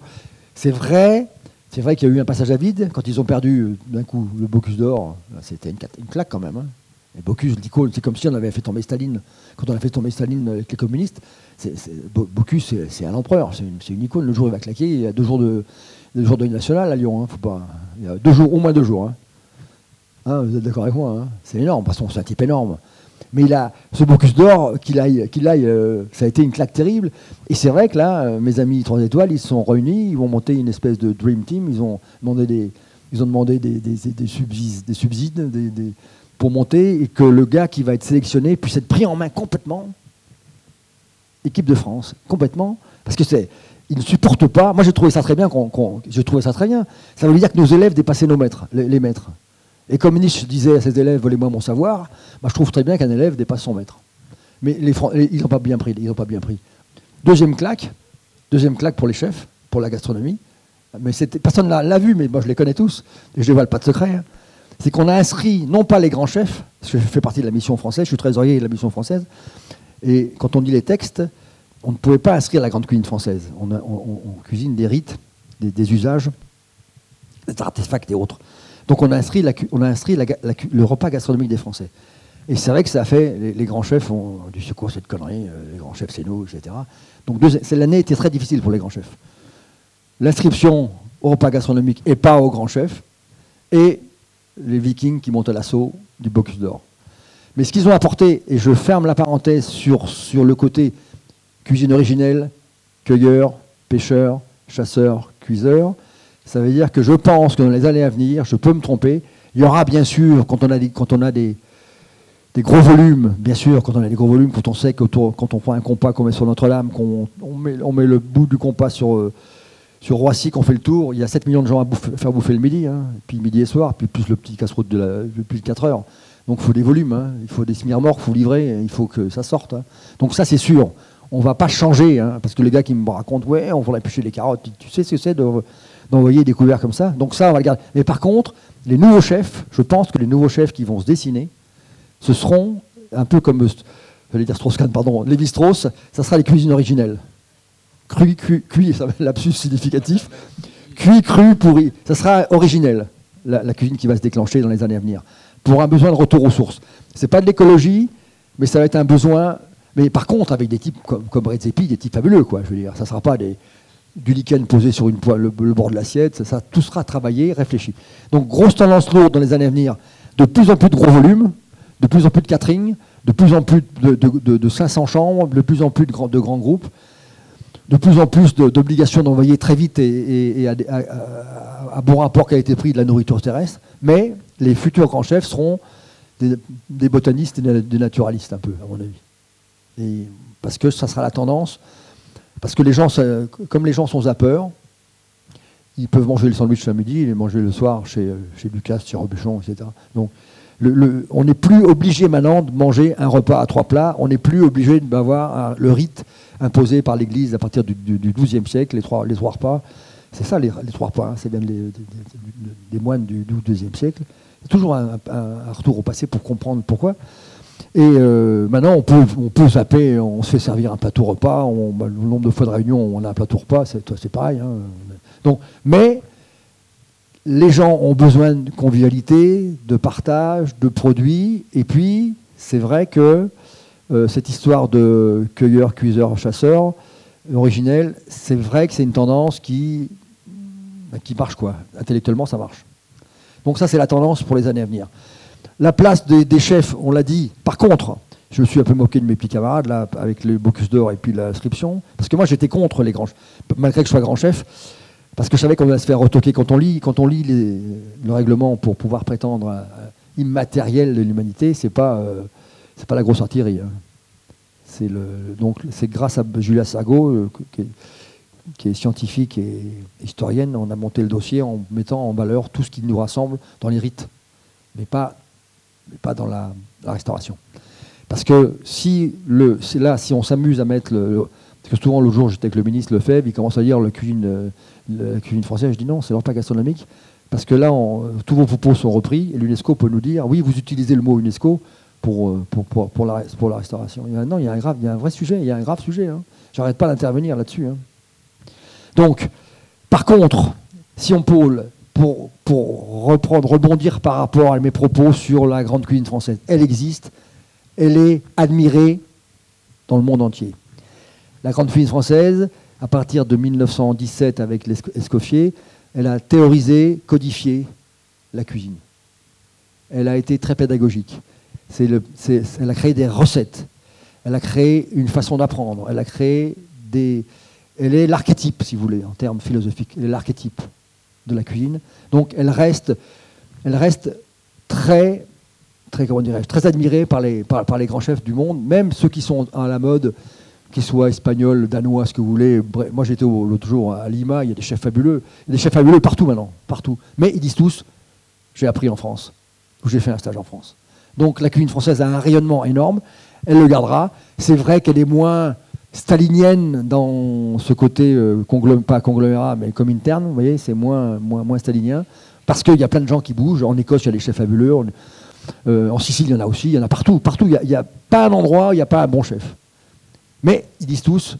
C'est vrai qu'il y a eu un passage à vide. Quand ils ont perdu d'un coup le Bocuse d'Or, c'était une claque quand même. Hein. Les Bocuse, l'icône, c'est comme si on avait fait tomber Staline. Quand on a fait tomber Staline avec les communistes, Bocuse, c'est un empereur, c'est une icône. Le jour où il va claquer, il y a 2 jours de national à Lyon. Hein, faut pas, il y a 2 jours, au moins 2 jours. Hein. Hein, vous êtes d'accord avec moi, hein. C'est énorme, parce que c'est un type énorme. Mais ce Bocuse d'Or, qu'il aille, ça a été une claque terrible. Et c'est vrai que là, mes amis 3 étoiles, ils se sont réunis, ils vont monter une espèce de Dream Team. Ils ont demandé des subsides pour monter, et que le gars qui va être sélectionné puisse être pris en main complètement. Équipe de France, complètement. Parce que ils ne supportent pas. Moi, j'ai trouvé ça très bien. Ça veut dire que nos élèves dépassaient nos maîtres, les maîtres. Et comme Nietzsche disait à ses élèves, volez-moi mon savoir, moi je trouve très bien qu'un élève dépasse son maître. Mais ils n'ont pas bien pris. Deuxième claque pour les chefs, pour la gastronomie. Mais personne ne l'a vu, mais moi je les connais tous, et je dévoile pas de secret. Hein. C'est qu'on a inscrit, non pas les grands chefs, parce que je fais partie de la mission française, je suis trésorier de la mission française, et quand on dit les textes, on ne pouvait pas inscrire la grande cuisine française. On cuisine des rites, des usages, des artefacts et autres. Donc on a inscrit le repas gastronomique des Français. Et c'est vrai que ça a fait, les grands chefs ont dit c'est quoi cette connerie, les grands chefs c'est nous, etc. Donc l'année était très difficile pour les grands chefs. L'inscription au repas gastronomique et pas aux grands chefs, et les Vikings qui montent à l'assaut du Bocuse d'Or. Mais ce qu'ils ont apporté, et je ferme la parenthèse sur le côté cuisine originelle, cueilleur, pêcheur, chasseur, cuiseur, ça veut dire que je pense que dans les années à venir, je peux me tromper, il y aura bien sûr, quand on a des gros volumes, bien sûr, quand on sait que quand on prend un compas qu'on met sur notre lame, qu'on met le bout du compas sur Sur Roissy, qu'on fait le tour, il y a 7 millions de gens à faire bouffer le midi, hein, puis midi et soir, puis plus le petit casse-route depuis 4 heures. Donc il faut des volumes, hein, il faut des semi-remorques, il faut livrer, il faut que ça sorte. Hein. Donc ça, c'est sûr. On ne va pas changer, hein, parce que les gars qui me racontent, ouais, on va éplucher les carottes, tu sais ce que c'est d'envoyer des couverts comme ça. Donc ça, on va le garder. Mais par contre, les nouveaux chefs, je pense que les nouveaux chefs qui vont se dessiner, ce seront un peu comme, j'allais dire Strauss-Kahn, pardon, Lévi-Strauss, ça sera les cuisines originelles. Cuit, ça va être lapsus significatif. Cuit, cru, pourri. Ça sera originel, la cuisine qui va se déclencher dans les années à venir, pour un besoin de retour aux sources. C'est pas de l'écologie, mais ça va être un besoin. Mais par contre, avec des types comme Redzepi, des types fabuleux, quoi. Je veux dire, ça sera pas du lichen posé sur le bord de l'assiette. Ça, tout sera travaillé, réfléchi. Donc, grosse tendance lourde dans les années à venir. De plus en plus de gros volumes, de plus en plus de catering, de plus en plus de 500 chambres, de plus en plus de grands groupes. De plus en plus d'obligations d'envoyer très vite et à bon rapport qualité-prix de la nourriture terrestre, mais les futurs grands chefs seront des botanistes et des naturalistes, un peu, à mon avis. Et parce que ça sera la tendance, parce que les gens, comme les gens sont zappeurs, ils peuvent manger le sandwich le midi et les manger le soir chez Lucas, chez Robuchon, etc. Donc, on n'est plus obligé maintenant de manger un repas à 3 plats, on n'est plus obligé d'avoir le rite imposé par l'Église à partir du XIIe siècle, les trois repas. C'est ça, les 3 repas, hein, c'est bien des moines du XIIe siècle. C'est toujours un retour au passé pour comprendre pourquoi. Et maintenant, on peut zapper, on se fait servir un plateau repas, le nombre de fois de réunion, on a un plateau repas, c'est pareil. Hein. Donc, mais les gens ont besoin de convivialité, de partage, de produits, et puis c'est vrai que cette histoire de cueilleur, cuiseur, chasseur, originel, c'est vrai que c'est une tendance qui marche, quoi. Intellectuellement, ça marche. Donc ça, c'est la tendance pour les années à venir. La place des chefs, on l'a dit. Par contre, je me suis un peu moqué de mes petits camarades, là, avec le Bocuse d'Or et puis l'inscription, parce que moi, j'étais contre les grands chefs, malgré que je sois grand chef, parce que je savais qu'on allait se faire retoquer quand on lit le règlement pour pouvoir prétendre à immatériel de l'humanité, c'est pas la grosse artillerie. Hein. Donc c'est grâce à Julia Sago, qui est scientifique et historienne, on a monté le dossier en mettant en valeur tout ce qui nous rassemble dans les rites, mais pas dans la restauration. Parce que si on s'amuse à mettre parce que souvent l'autre jour j'étais avec le ministre Lefebvre, il commence à dire la cuisine française, je dis non, c'est leur pas gastronomique, parce que là tous vos propos sont repris et l'UNESCO peut nous dire oui, vous utilisez le mot UNESCO pour la restauration. Et maintenant il y a un vrai sujet, il y a un grave sujet. Hein. J'arrête pas d'intervenir là-dessus. Hein. Donc, par contre, si on pôle pour rebondir par rapport à mes propos sur la grande cuisine française, elle existe, elle est admirée dans le monde entier. La grande cuisine française, à partir de 1917 avec Escoffier, elle a théorisé, codifié la cuisine. Elle a été très pédagogique. Elle a créé des recettes. Elle a créé une façon d'apprendre. Elle a créé elle est l'archétype, si vous voulez, en termes philosophiques. Elle est l'archétype de la cuisine. Donc elle reste très, très, comment dirais-je, très admirée par les grands chefs du monde, même ceux qui sont à la mode, qu'ils soient espagnols, danois, ce que vous voulez. Moi j'étais l'autre jour à Lima, il y a des chefs fabuleux. Il y a des chefs fabuleux partout maintenant, partout. Mais ils disent tous, j'ai appris en France, ou j'ai fait un stage en France. Donc la cuisine française a un rayonnement énorme, elle le gardera. C'est vrai qu'elle est moins stalinienne dans ce côté, pas conglomérat, mais comme interne, vous voyez, c'est moins stalinien, parce qu'il y a plein de gens qui bougent. En Écosse, il y a des chefs fabuleux, en Sicile, il y en a aussi, il y en a partout, il n'y a pas un endroit où il n'y a pas un bon chef. Mais ils disent tous,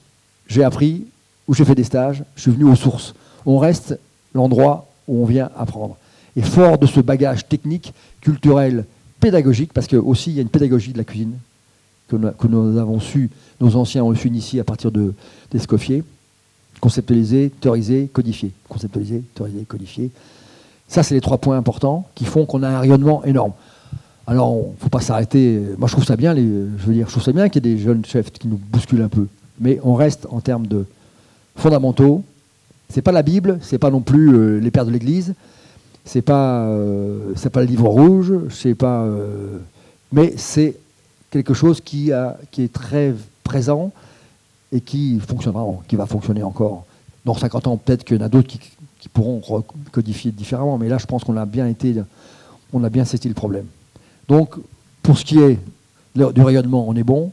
j'ai appris, ou j'ai fait des stages, je suis venu aux sources. On reste l'endroit où on vient apprendre. Et fort de ce bagage technique, culturel, pédagogique, parce que aussi il y a une pédagogie de la cuisine, que nous avons su, nos anciens ont su initier à partir d'Escoffier, conceptualiser, théoriser, codifier. Conceptualiser, théoriser, codifier. Ça, c'est les 3 points importants qui font qu'on a un rayonnement énorme. Alors, il ne faut pas s'arrêter. Moi, je trouve ça bien, je trouve ça bien qu'il y ait des jeunes chefs qui nous bousculent un peu. Mais on reste en termes de fondamentaux. C'est pas la Bible, c'est pas non plus les pères de l'Église, c'est pas le livre rouge, mais c'est quelque chose qui est très présent et qui va fonctionner encore Dans 50 ans, peut-être qu'il y en a d'autres qui pourront codifier différemment, mais là, je pense qu'on a bien saisi le problème. Donc, pour ce qui est du rayonnement, on est bon.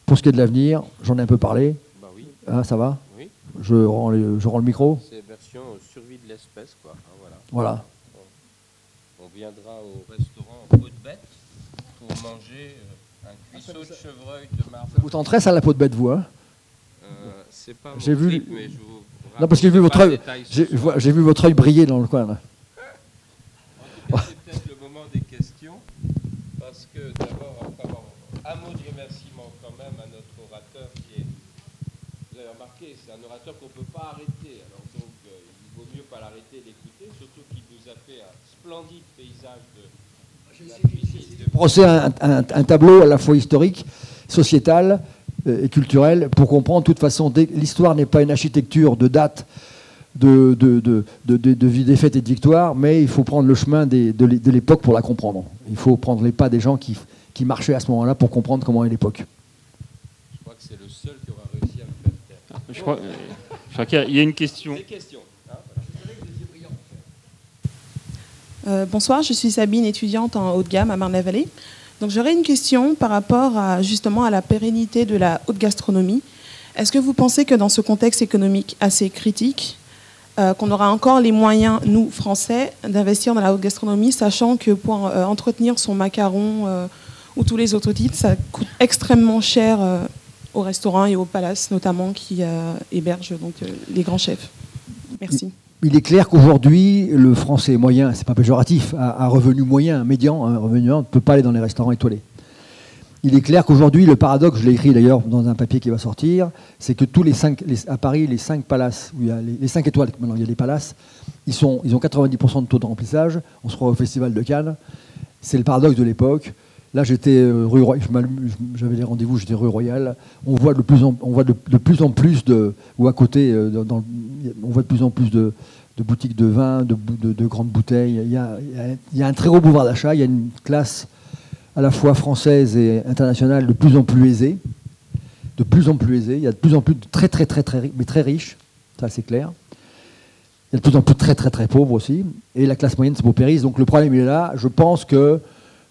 Pour ce qui est de l'avenir, j'en ai un peu parlé. Bah oui. Ah, ça va? Oui. Je rends le micro. C'est version survie de l'espèce, quoi. Voilà. Voilà. On viendra au restaurant en peau de bête pour manger un cuisseau de chevreuil de marbre. Ça vous tenterait ça, la peau de bête, vous, hein? C'est pas J'ai vu. trip, mais je vous Non, parce que j'ai vu votre œil briller dans le coin, là. En tout cas, c'est peut-être le moment des questions, parce que d'abord, un mot de remerciement quand même à notre orateur qui est, vous avez remarqué, c'est un orateur qu'on ne peut pas arrêter, alors donc il vaut mieux pas l'arrêter d'écouter, surtout qu'il nous a fait un splendide paysage de la cuisine. Brosser un tableau à la fois historique, sociétal et culturel, pour comprendre, de toute façon, l'histoire n'est pas une architecture de date, de défaites et de victoires, mais il faut prendre le chemin de l'époque pour la comprendre. Il faut prendre les pas des gens qui marchaient à ce moment-là pour comprendre comment est l'époque. Je crois que c'est le seul qui aura réussi à me faire taire. Je crois qu'il y a une question. Des questions. Bonsoir, je suis Sabine, étudiante en haut de gamme à Marne-la-Vallée. Donc j'aurais une question par rapport justement à la pérennité de la haute gastronomie. Est-ce que vous pensez que dans ce contexte économique assez critique, qu'on aura encore les moyens, nous, Français, d'investir dans la haute gastronomie, sachant que pour entretenir son macaron ou tous les autres titres, ça coûte extrêmement cher aux restaurants et aux palaces, notamment, qui hébergent donc, les grands chefs. Merci. Il est clair qu'aujourd'hui, le Français moyen, c'est pas péjoratif, a un revenu moyen, médian, un revenu moyen, ne peut pas aller dans les restaurants étoilés. Il est clair qu'aujourd'hui, le paradoxe, je l'ai écrit d'ailleurs dans un papier qui va sortir, c'est que tous à Paris, les 5 palaces, où il y a les 5 étoiles, maintenant il y a des palaces, ils ont 90% de taux de remplissage. On se croit au Festival de Cannes. C'est le paradoxe de l'époque. Là, j'étais rue Royale, j'avais des rendez-vous, j'étais rue Royale. On voit de plus en plus ou à côté, on voit de plus en plus de boutiques de vin, de grandes bouteilles. Il y a un très gros pouvoir d'achat. Il y a une classe à la fois française et internationale de plus en plus aisée. De plus en plus aisée. Il y a de plus en plus de très riches. Ça, c'est clair. Il y a de plus en plus de très pauvres aussi. Et la classe moyenne se paupérise. Donc le problème, il est là. Je pense que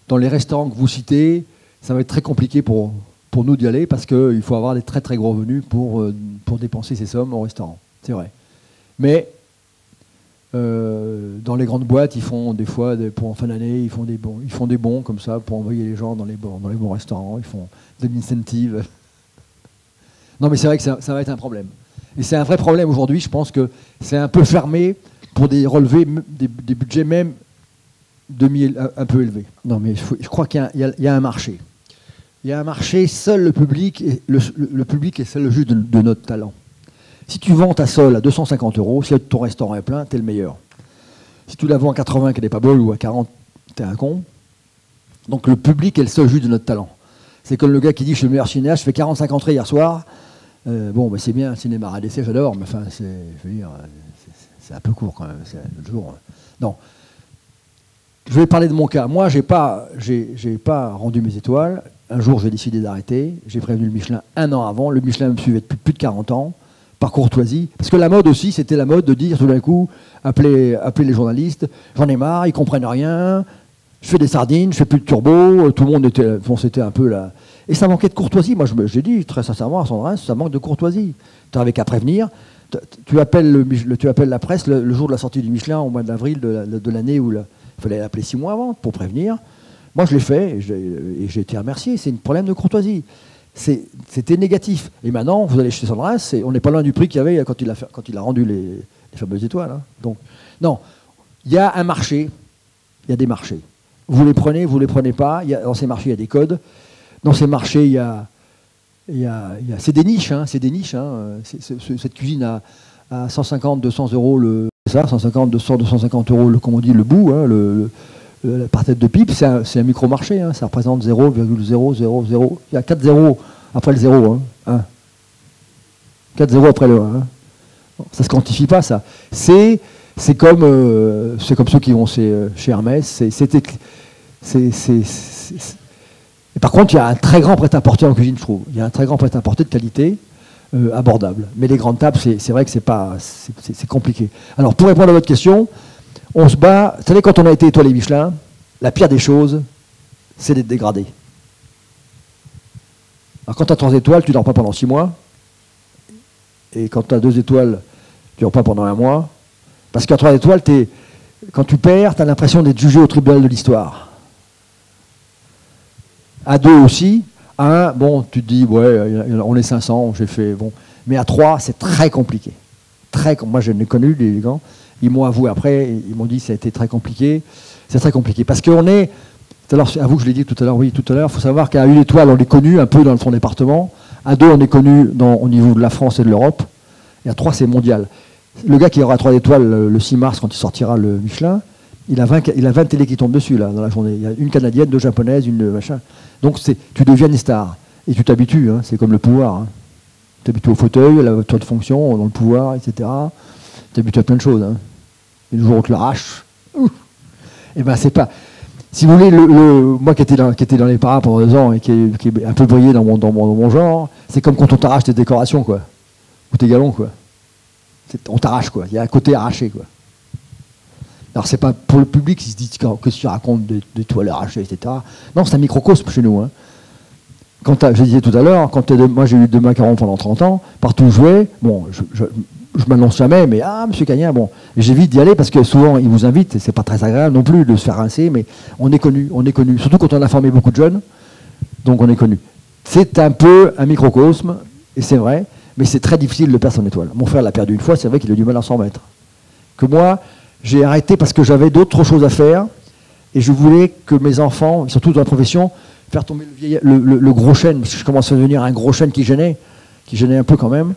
dans les restaurants que vous citez, ça va être très compliqué pour nous d'y aller parce qu'il faut avoir des très gros revenus pour dépenser ces sommes au restaurant. C'est vrai. Mais dans les grandes boîtes, ils font des fois, pour en fin d'année, ils font des bons comme ça pour envoyer les gens dans les bons restaurants. Ils font des incentives. Non, mais c'est vrai que ça va être un problème. Et c'est un vrai problème aujourd'hui. Je pense que c'est un peu fermé pour relever des budgets même un peu élevés. Non, mais je crois qu'il y a un marché. Il y a un marché. Seul le public est seul le juge de notre talent. Si tu vends ta sole à 250 €, si ton restaurant est plein, t'es le meilleur. Si tu la vends à 80 qu'elle n'est pas bonne ou à 40, t'es un con. Donc le public est le seul juge de notre talent. C'est comme le gars qui dit je suis le meilleur cinéaste, je fais 45 entrées hier soir. C'est bien, le cinéma à d'essai, j'adore, mais enfin, c'est un peu court quand même. C'est l'autre jour. Non. Je vais parler de mon cas. Moi, j'ai pas rendu mes étoiles. Un jour, j'ai décidé d'arrêter. J'ai prévenu le Michelin 1 an avant. Le Michelin me suivait depuis plus de 40 ans. Par courtoisie. Parce que la mode aussi, c'était la mode de dire tout d'un coup, appeler les journalistes, j'en ai marre, ils comprennent rien, je fais des sardines, je fais plus de turbo, tout le monde c'était un peu là. Et ça manquait de courtoisie. Moi, j'ai dit très sincèrement à Sandrin, ça manque de courtoisie. Tu n'avais qu'à prévenir. Tu appelles la presse le jour de la sortie du Michelin, au mois d'avril de l'année où il fallait l'appeler 6 mois avant pour prévenir. Moi, je l'ai fait et j'ai été remercié. C'est un problème de courtoisie. C'était négatif. Et maintenant, vous allez chez Sandrin, on n'est pas loin du prix qu'il y avait quand il a rendu les fameuses étoiles. Hein. Donc, non, il y a un marché, il y a des marchés. Vous les prenez pas. Dans ces marchés, il y a des codes. Dans ces marchés, c'est des niches. Hein, c'est des niches. Hein. Cette cuisine à 150, 200 €, 150, 200, 250 €, comme on dit, le bout, hein, par tête de pipe, c'est un micro-marché, hein, ça représente 0,000. Il y a 4 zéros après le 0. Hein, 4 zéros après le 1. Hein. Ça ne se quantifie pas, ça. C'est comme ceux qui vont chez Hermès. Et par contre, il y a un très grand prêt-à-porter en cuisine, je trouve. Il y a un très grand prêt-à-porter de qualité. abordable. Mais les grandes tables, c'est vrai que c'est compliqué. Alors, pour répondre à votre question, on se bat. Vous savez, quand on a été étoilé Michelin, la pire des choses, c'est d'être dégradé. Alors, quand tu as 3 étoiles, tu ne dors pas pendant 6 mois. Et quand tu as 2 étoiles, tu ne dors pas pendant 1 mois. Parce qu'à 3 étoiles, quand tu perds, tu as l'impression d'être jugé au tribunal de l'histoire. À 2 aussi. À 1, bon, tu te dis, ouais, on est 500, j'ai fait, bon. Mais à 3, c'est très compliqué. Moi, je l'ai connu, les gars. Ils m'ont avoué après, ils m'ont dit que ça a été très compliqué. C'est très compliqué. Parce qu'on est, à vous, je l'ai dit tout à l'heure, oui, tout à l'heure, il faut savoir qu'à 1 étoile, on est connu un peu dans son département. À 2, on est connu au niveau de la France et de l'Europe. Et à 3, c'est mondial. Le gars qui aura 3 étoiles le 6 mars, quand il sortira le Michelin, il a 20 télés qui tombent dessus, là, dans la journée. Il y a une canadienne, 2 japonaises, une machin. Donc, tu deviens une star. Et tu t'habitues, hein, c'est comme le pouvoir. Hein. Tu t'habitues au fauteuil, à la voiture de fonction, dans le pouvoir, etc. Tu t'habitues à plein de choses. Hein. Et le jour où on te l'arrache, et ben c'est pas... Si vous voulez, moi qui étais dans les paras pendant 2 ans et qui est un peu brillé dans mon genre, c'est comme quand on t'arrache tes décorations, quoi. Ou tes galons, quoi. On t'arrache, quoi. Il y a un côté arraché, quoi. Alors, c'est pas pour le public qui se dit que tu racontes des toiles arrachées, etc. Non, c'est un microcosme chez nous. Hein. Je disais tout à l'heure, moi j'ai eu 2 macarons pendant 30 ans, partout où je jouais, bon, je m'annonce jamais, mais monsieur Cagnard, bon, j'évite d'y aller parce que souvent ils vous invitent, et c'est pas très agréable non plus de se faire rincer, mais on est connu, surtout quand on a formé beaucoup de jeunes, donc on est connu. C'est un peu un microcosme, et c'est vrai, mais c'est très difficile de perdre son étoile. Mon frère l'a perdu une fois, c'est vrai qu'il a du mal à s'en remettre. Que moi, j'ai arrêté parce que j'avais d'autres choses à faire, et je voulais que mes enfants, surtout dans la profession, faire tomber le gros chêne, parce que je commençais à devenir un gros chêne qui gênait un peu quand même.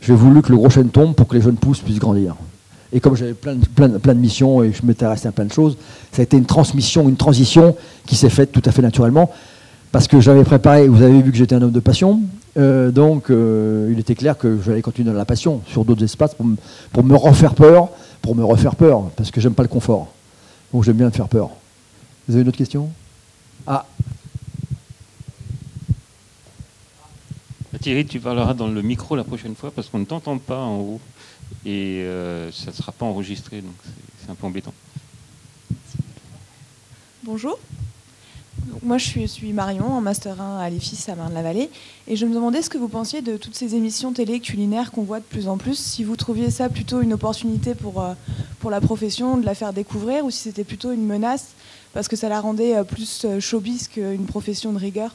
J'ai voulu que le gros chêne tombe pour que les jeunes pousses puissent grandir. Et comme j'avais plein de missions et je m'étais resté à plein de choses, ça a été une transition qui s'est faite tout à fait naturellement, parce que j'avais préparé, vous avez vu que j'étais un homme de passion, donc il était clair que j'allais continuer dans la passion sur d'autres espaces pour me refaire peur, parce que j'aime pas le confort. Donc j'aime bien me faire peur. Vous avez une autre question ? Ah. Thierry, tu parleras dans le micro la prochaine fois parce qu'on ne t'entend pas en haut et ça ne sera pas enregistré, donc c'est un peu embêtant. Bonjour. Moi, je suis Marion, en Master 1 à l'EFIS à Marne-la-Vallée, et je me demandais ce que vous pensiez de toutes ces émissions télé culinaires qu'on voit de plus en plus, si vous trouviez ça plutôt une opportunité pour la profession, de la faire découvrir, ou si c'était plutôt une menace, parce que ça la rendait plus showbiz qu'une profession de rigueur.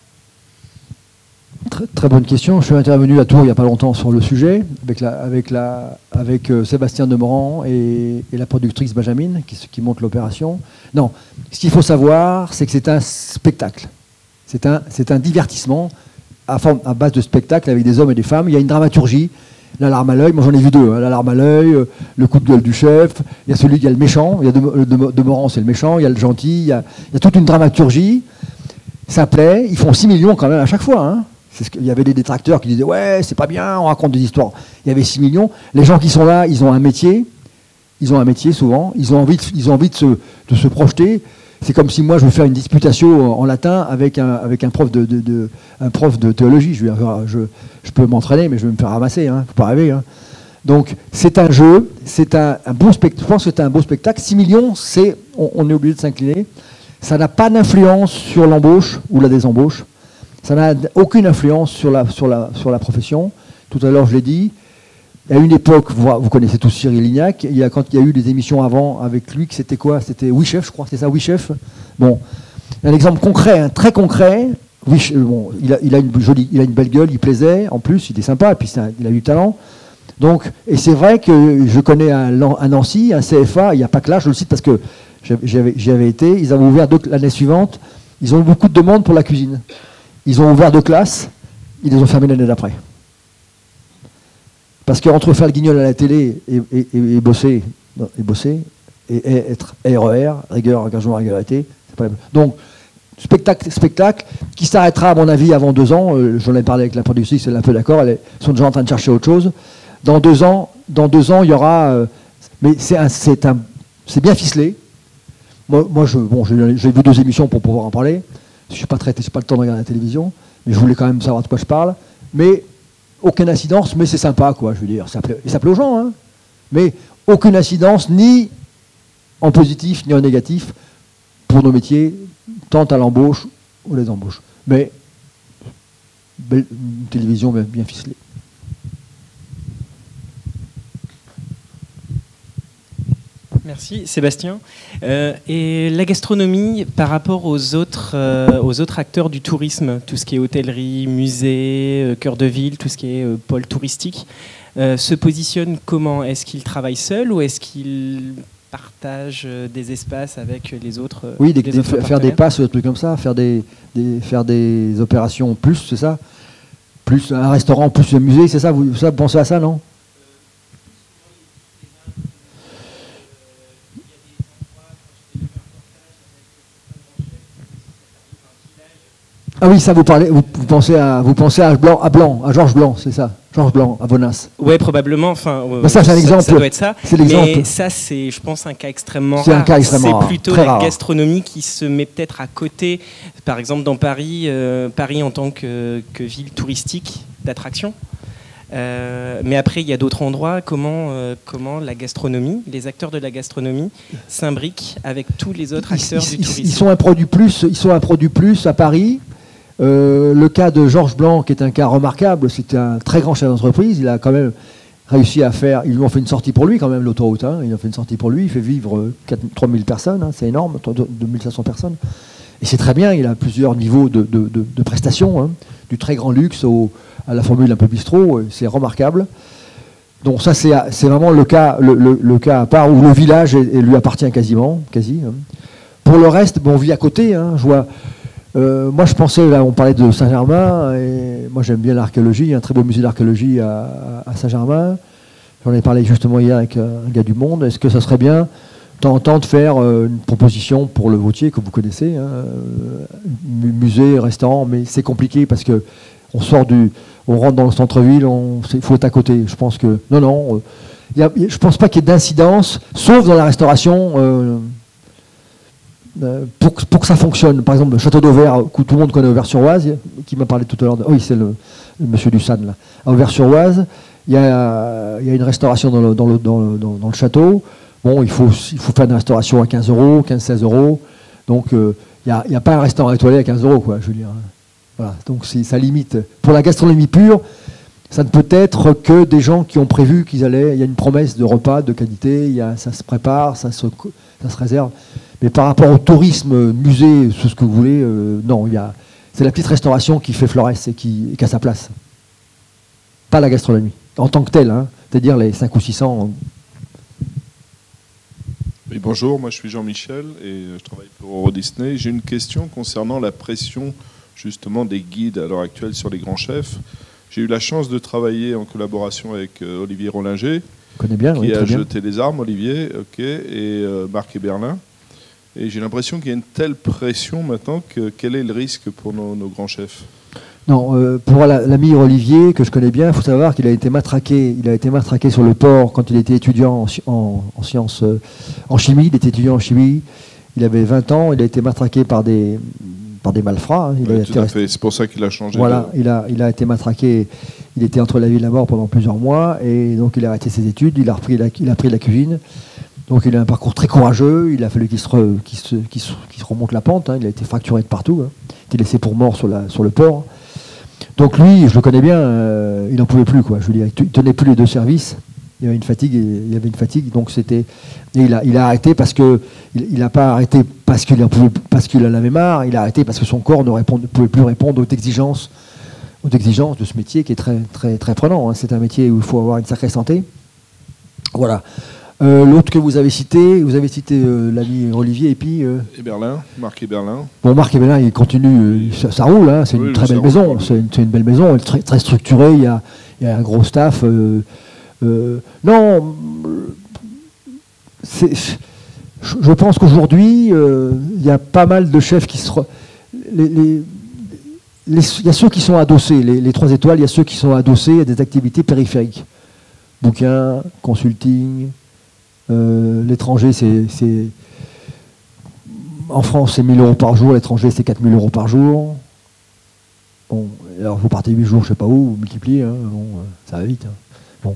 Très, très bonne question. Je suis intervenu à Tours il n'y a pas longtemps sur le sujet, avec Sébastien Demorand et la productrice Benjamin, qui monte l'opération. Non, ce qu'il faut savoir, c'est que c'est un spectacle. C'est un divertissement à base de spectacle avec des hommes et des femmes. Il y a une dramaturgie, la larme à l'œil. Moi, j'en ai vu 2. Hein, la larme à l'œil, le coup de gueule du chef. Il y a le méchant. Il y a Demorand, c'est le méchant. Il y a le gentil. Il y a toute une dramaturgie. Ça plaît. Ils font 6 millions quand même à chaque fois. Hein. Il y avait des détracteurs qui disaient « Ouais, c'est pas bien, on raconte des histoires ». Il y avait 6 millions. Les gens qui sont là, ils ont un métier. Souvent. Ils ont envie de se projeter. C'est comme si moi, je veux faire une disputation en latin avec un prof de théologie. Je peux m'entraîner, mais je vais me faire ramasser. Hein. Faut pas rêver. Hein. Donc, c'est un jeu. C'est un bon spectacle. Je pense que c'est un beau spectacle. 6 millions, on est obligé de s'incliner. Ça n'a pas d'influence sur l'embauche ou la désembauche. Ça n'a aucune influence sur la profession. Tout à l'heure, je l'ai dit. À une époque, vous connaissez tous Cyril Lignac, quand il y a eu des émissions avant avec lui, c'était quoi ? C'était Oui Chef, je crois, c'est ça, Oui Chef. Bon, un exemple concret, hein, très concret. Oui, bon, il a une belle gueule, il plaisait, en plus, il est sympa, et puis il a du talent. Donc, et c'est vrai que je connais un Nancy, un CFA, il n'y a pas que là, je le cite parce que j'y avais été, ils avaient ouvert l'année suivante, ils ont eu beaucoup de demandes pour la cuisine. Ils ont ouvert 2 classes, ils les ont fermées l'année d'après. Parce qu'entre faire le guignol à la télé et bosser, et être RER, rigueur, engagement, régularité, c'est pas la même. Donc, spectacle qui s'arrêtera, à mon avis, avant 2 ans. J'en ai parlé avec la productrice, elle est un peu d'accord, ils sont déjà en train de chercher autre chose. Dans 2 ans, il y aura... mais c'est bien ficelé. Moi j'ai vu 2 émissions pour pouvoir en parler. Je n'ai pas le temps de regarder la télévision, mais je voulais quand même savoir de quoi je parle. Mais aucune incidence, mais c'est sympa, quoi, je veux dire. Ça plaît aux gens, hein. Mais aucune incidence, ni en positif, ni en négatif, pour nos métiers, tant à l'embauche ou les embauches. Mais une télévision bien ficelée. Merci Sébastien. Et la gastronomie par rapport aux autres acteurs du tourisme, tout ce qui est hôtellerie, musée, cœur de ville, tout ce qui est pôle touristique, se positionne comment? Est-ce qu'ils travaillent seuls ou est-ce qu'ils partagent des espaces avec les autres? Oui, faire des passes, des trucs comme ça, faire des opérations plus, c'est ça? Plus un restaurant, plus un musée, c'est ça? Vous pensez à ça, non? Ah oui, ça vous pensez à Georges Blanc, c'est ça, Georges Blanc à Bonas. Ouais, probablement. Enfin, ça c'est un exemple. Ça doit être ça. C'est l'exemple. Mais ça, c'est, je pense, un cas extrêmement rare. C'est un cas extrêmement rare. C'est plutôt la gastronomie qui se met peut-être à côté. Par exemple, dans Paris, Paris en tant que ville touristique d'attraction. Mais après, il y a d'autres endroits. Comment la gastronomie, les acteurs de la gastronomie, s'imbriquent avec tous les autres acteurs du tourisme. Ils sont un produit plus à Paris. Le cas de Georges Blanc, qui est un cas remarquable, c'était un très grand chef d'entreprise. Il a quand même réussi à faire. Ils lui ont fait une sortie pour lui, quand même, l'autoroute. Hein. Ils ont fait une sortie pour lui. Il fait vivre 3000 personnes. Hein. C'est énorme, 2500 personnes. Et c'est très bien. Il a plusieurs niveaux de prestations, hein. Du très grand luxe à la formule un peu bistrot. C'est remarquable. Donc ça, c'est vraiment le cas à part où le village lui appartient quasi. Hein. Pour le reste, on vit à côté. Hein. Je vois. Moi, je pensais, là, on parlait de Saint-Germain, et moi, j'aime bien l'archéologie. Il y a un très beau musée d'archéologie à Saint-Germain. J'en ai parlé justement hier avec un gars du Monde. Est-ce que ça serait bien, de temps en temps, de faire une proposition pour le Vautier, que vous connaissez, hein, musée, restaurant, mais c'est compliqué parce que on rentre dans le centre-ville, il faut être à côté. Je pense que, je pense pas qu'il y ait d'incidence, sauf dans la restauration. Pour que ça fonctionne, par exemple, le château d'Auvers, que tout le monde connaît, Auvers-sur-Oise, qui m'a parlé tout à l'heure. Oui, c'est le monsieur Lussan, là. À Auvers-sur-Oise, il y a une restauration dans le château. Bon, il faut faire une restauration à 15 euros, 15-16 euros. Donc, il n'y a pas un restaurant étoilé à 15 euros, quoi, je veux dire. Voilà, donc ça limite. Pour la gastronomie pure, ça ne peut être que des gens qui ont prévu qu'il y a une promesse de repas de qualité, ça se prépare, ça se réserve. Mais par rapport au tourisme, musée, tout ce que vous voulez, non, c'est la petite restauration qui fait florès et qui a sa place. Pas la gastronomie, en tant que telle, hein, c'est-à-dire les 5 ou 600. Oui, bonjour, moi je suis Jean-Michel et je travaille pour Euro Disney. J'ai une question concernant la pression justement des guides à l'heure actuelle sur les grands chefs. J'ai eu la chance de travailler en collaboration avec Olivier Rollinger, qui a jeté les armes, Olivier, et Marc Eberlin. Et j'ai l'impression qu'il y a une telle pression maintenant quel est le risque pour nos grands chefs? Non, pour l'ami Olivier, que je connais bien, il faut savoir qu'il a été matraqué. Il a été matraqué sur le port quand il était étudiant en sciences, en chimie. Il était étudiant en chimie. Il avait 20 ans. Il a été matraqué par des malfrats. Hein. Tout à fait. C'est pour ça qu'il a changé. Voilà, il a été matraqué. Il était entre la vie et la mort pendant plusieurs mois. Et donc il a arrêté ses études. Il a pris la cuisine. Donc il a un parcours très courageux, il a fallu qu'il se remonte la pente, hein. Il a été fracturé de partout, hein. Il a été laissé pour mort sur le port. Donc lui, je le connais bien, il n'en pouvait plus, quoi. Je veux dire, il tenait plus les deux services, il y avait une fatigue, donc c'était. Et il a arrêté parce que il n'a pas arrêté parce qu'il en avait marre, il a arrêté parce que son corps ne pouvait plus répondre aux exigences de ce métier qui est très, très, très prenant, hein. C'est un métier où il faut avoir une sacrée santé. Voilà. L'autre que vous avez cité l'ami Olivier et puis... Marc Eberlin. Bon, Marc Eberlin, il continue, ça roule, hein, c'est une très belle maison, c'est une belle maison, elle est très, très structurée, il y a un gros staff. Non, je pense qu'aujourd'hui, il y a pas mal de chefs qui se... Il y a ceux qui sont adossés, les 3 étoiles, il y a ceux qui sont adossés à des activités périphériques. Bouquins, consulting... l'étranger, c'est en France, c'est 1 000 euros par jour. L'étranger, c'est 4 000 euros par jour. Bon, alors vous partez 8 jours, je sais pas où, vous multipliez, hein, bon, ça va vite. Hein. Bon.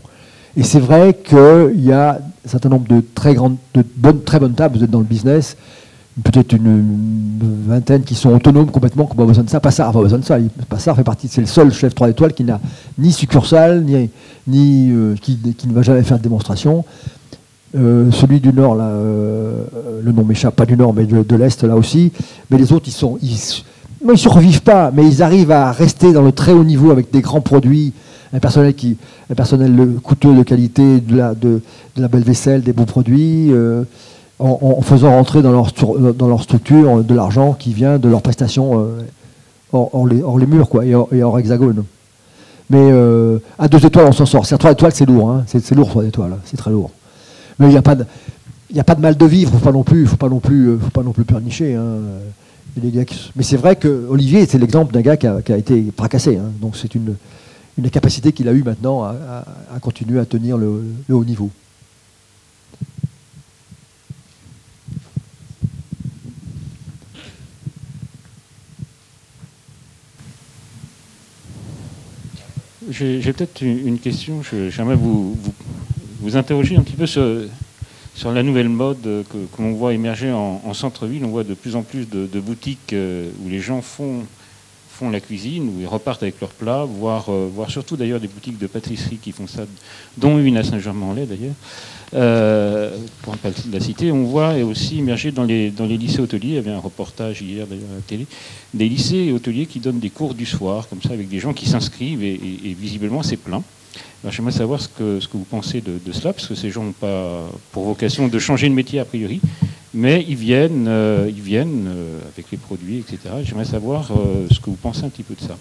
Et c'est vrai qu'il y a un certain nombre de très bonnes tables, vous êtes dans le business, peut-être une vingtaine qui sont autonomes complètement, qui n'ont pas besoin de ça. Passard n'a pas besoin de ça. Passard fait partie, c'est le seul chef 3 étoiles qui n'a ni succursale, qui ne va jamais faire de démonstration. Celui du Nord, là, le nom m'échappe, pas du Nord, mais de l'Est, là aussi. Mais les autres, ils ne survivent pas, mais ils arrivent à rester dans le très haut niveau avec des grands produits, un personnel coûteux de qualité, de la belle vaisselle, des beaux produits, en faisant rentrer dans leur structure de l'argent qui vient de leurs prestations hors les murs, quoi, et hors hexagone. Mais à 2 étoiles, on s'en sort. À 3 étoiles, c'est lourd. Hein. C'est lourd, 3 étoiles. Hein. C'est très lourd. Mais il n'y a pas de mal de vivre. Faut pas non plus pleurnicher. Hein. Mais c'est vrai que Olivier, c'est l'exemple d'un gars qui a été fracassé. Hein. Donc c'est une capacité qu'il a eue maintenant à continuer à tenir le haut niveau. J'ai peut-être une question. J'aimerais vous interroger un petit peu sur la nouvelle mode que l'on voit émerger en centre-ville. On voit de plus en plus de boutiques où les gens font la cuisine, où ils repartent avec leurs plats, voire surtout d'ailleurs des boutiques de pâtisserie qui font ça, dont une à Saint-Germain-en-Laye d'ailleurs. Pour ne pas la citer, on voit aussi émerger dans les lycées hôteliers, il y avait un reportage hier d'ailleurs à la télé, des lycées hôteliers qui donnent des cours du soir, comme ça, avec des gens qui s'inscrivent et visiblement c'est plein. Alors j'aimerais savoir ce que vous pensez de cela, parce que ces gens n'ont pas pour vocation de changer de métier a priori, mais ils viennent avec les produits, etc. J'aimerais savoir ce que vous pensez un petit peu de ça.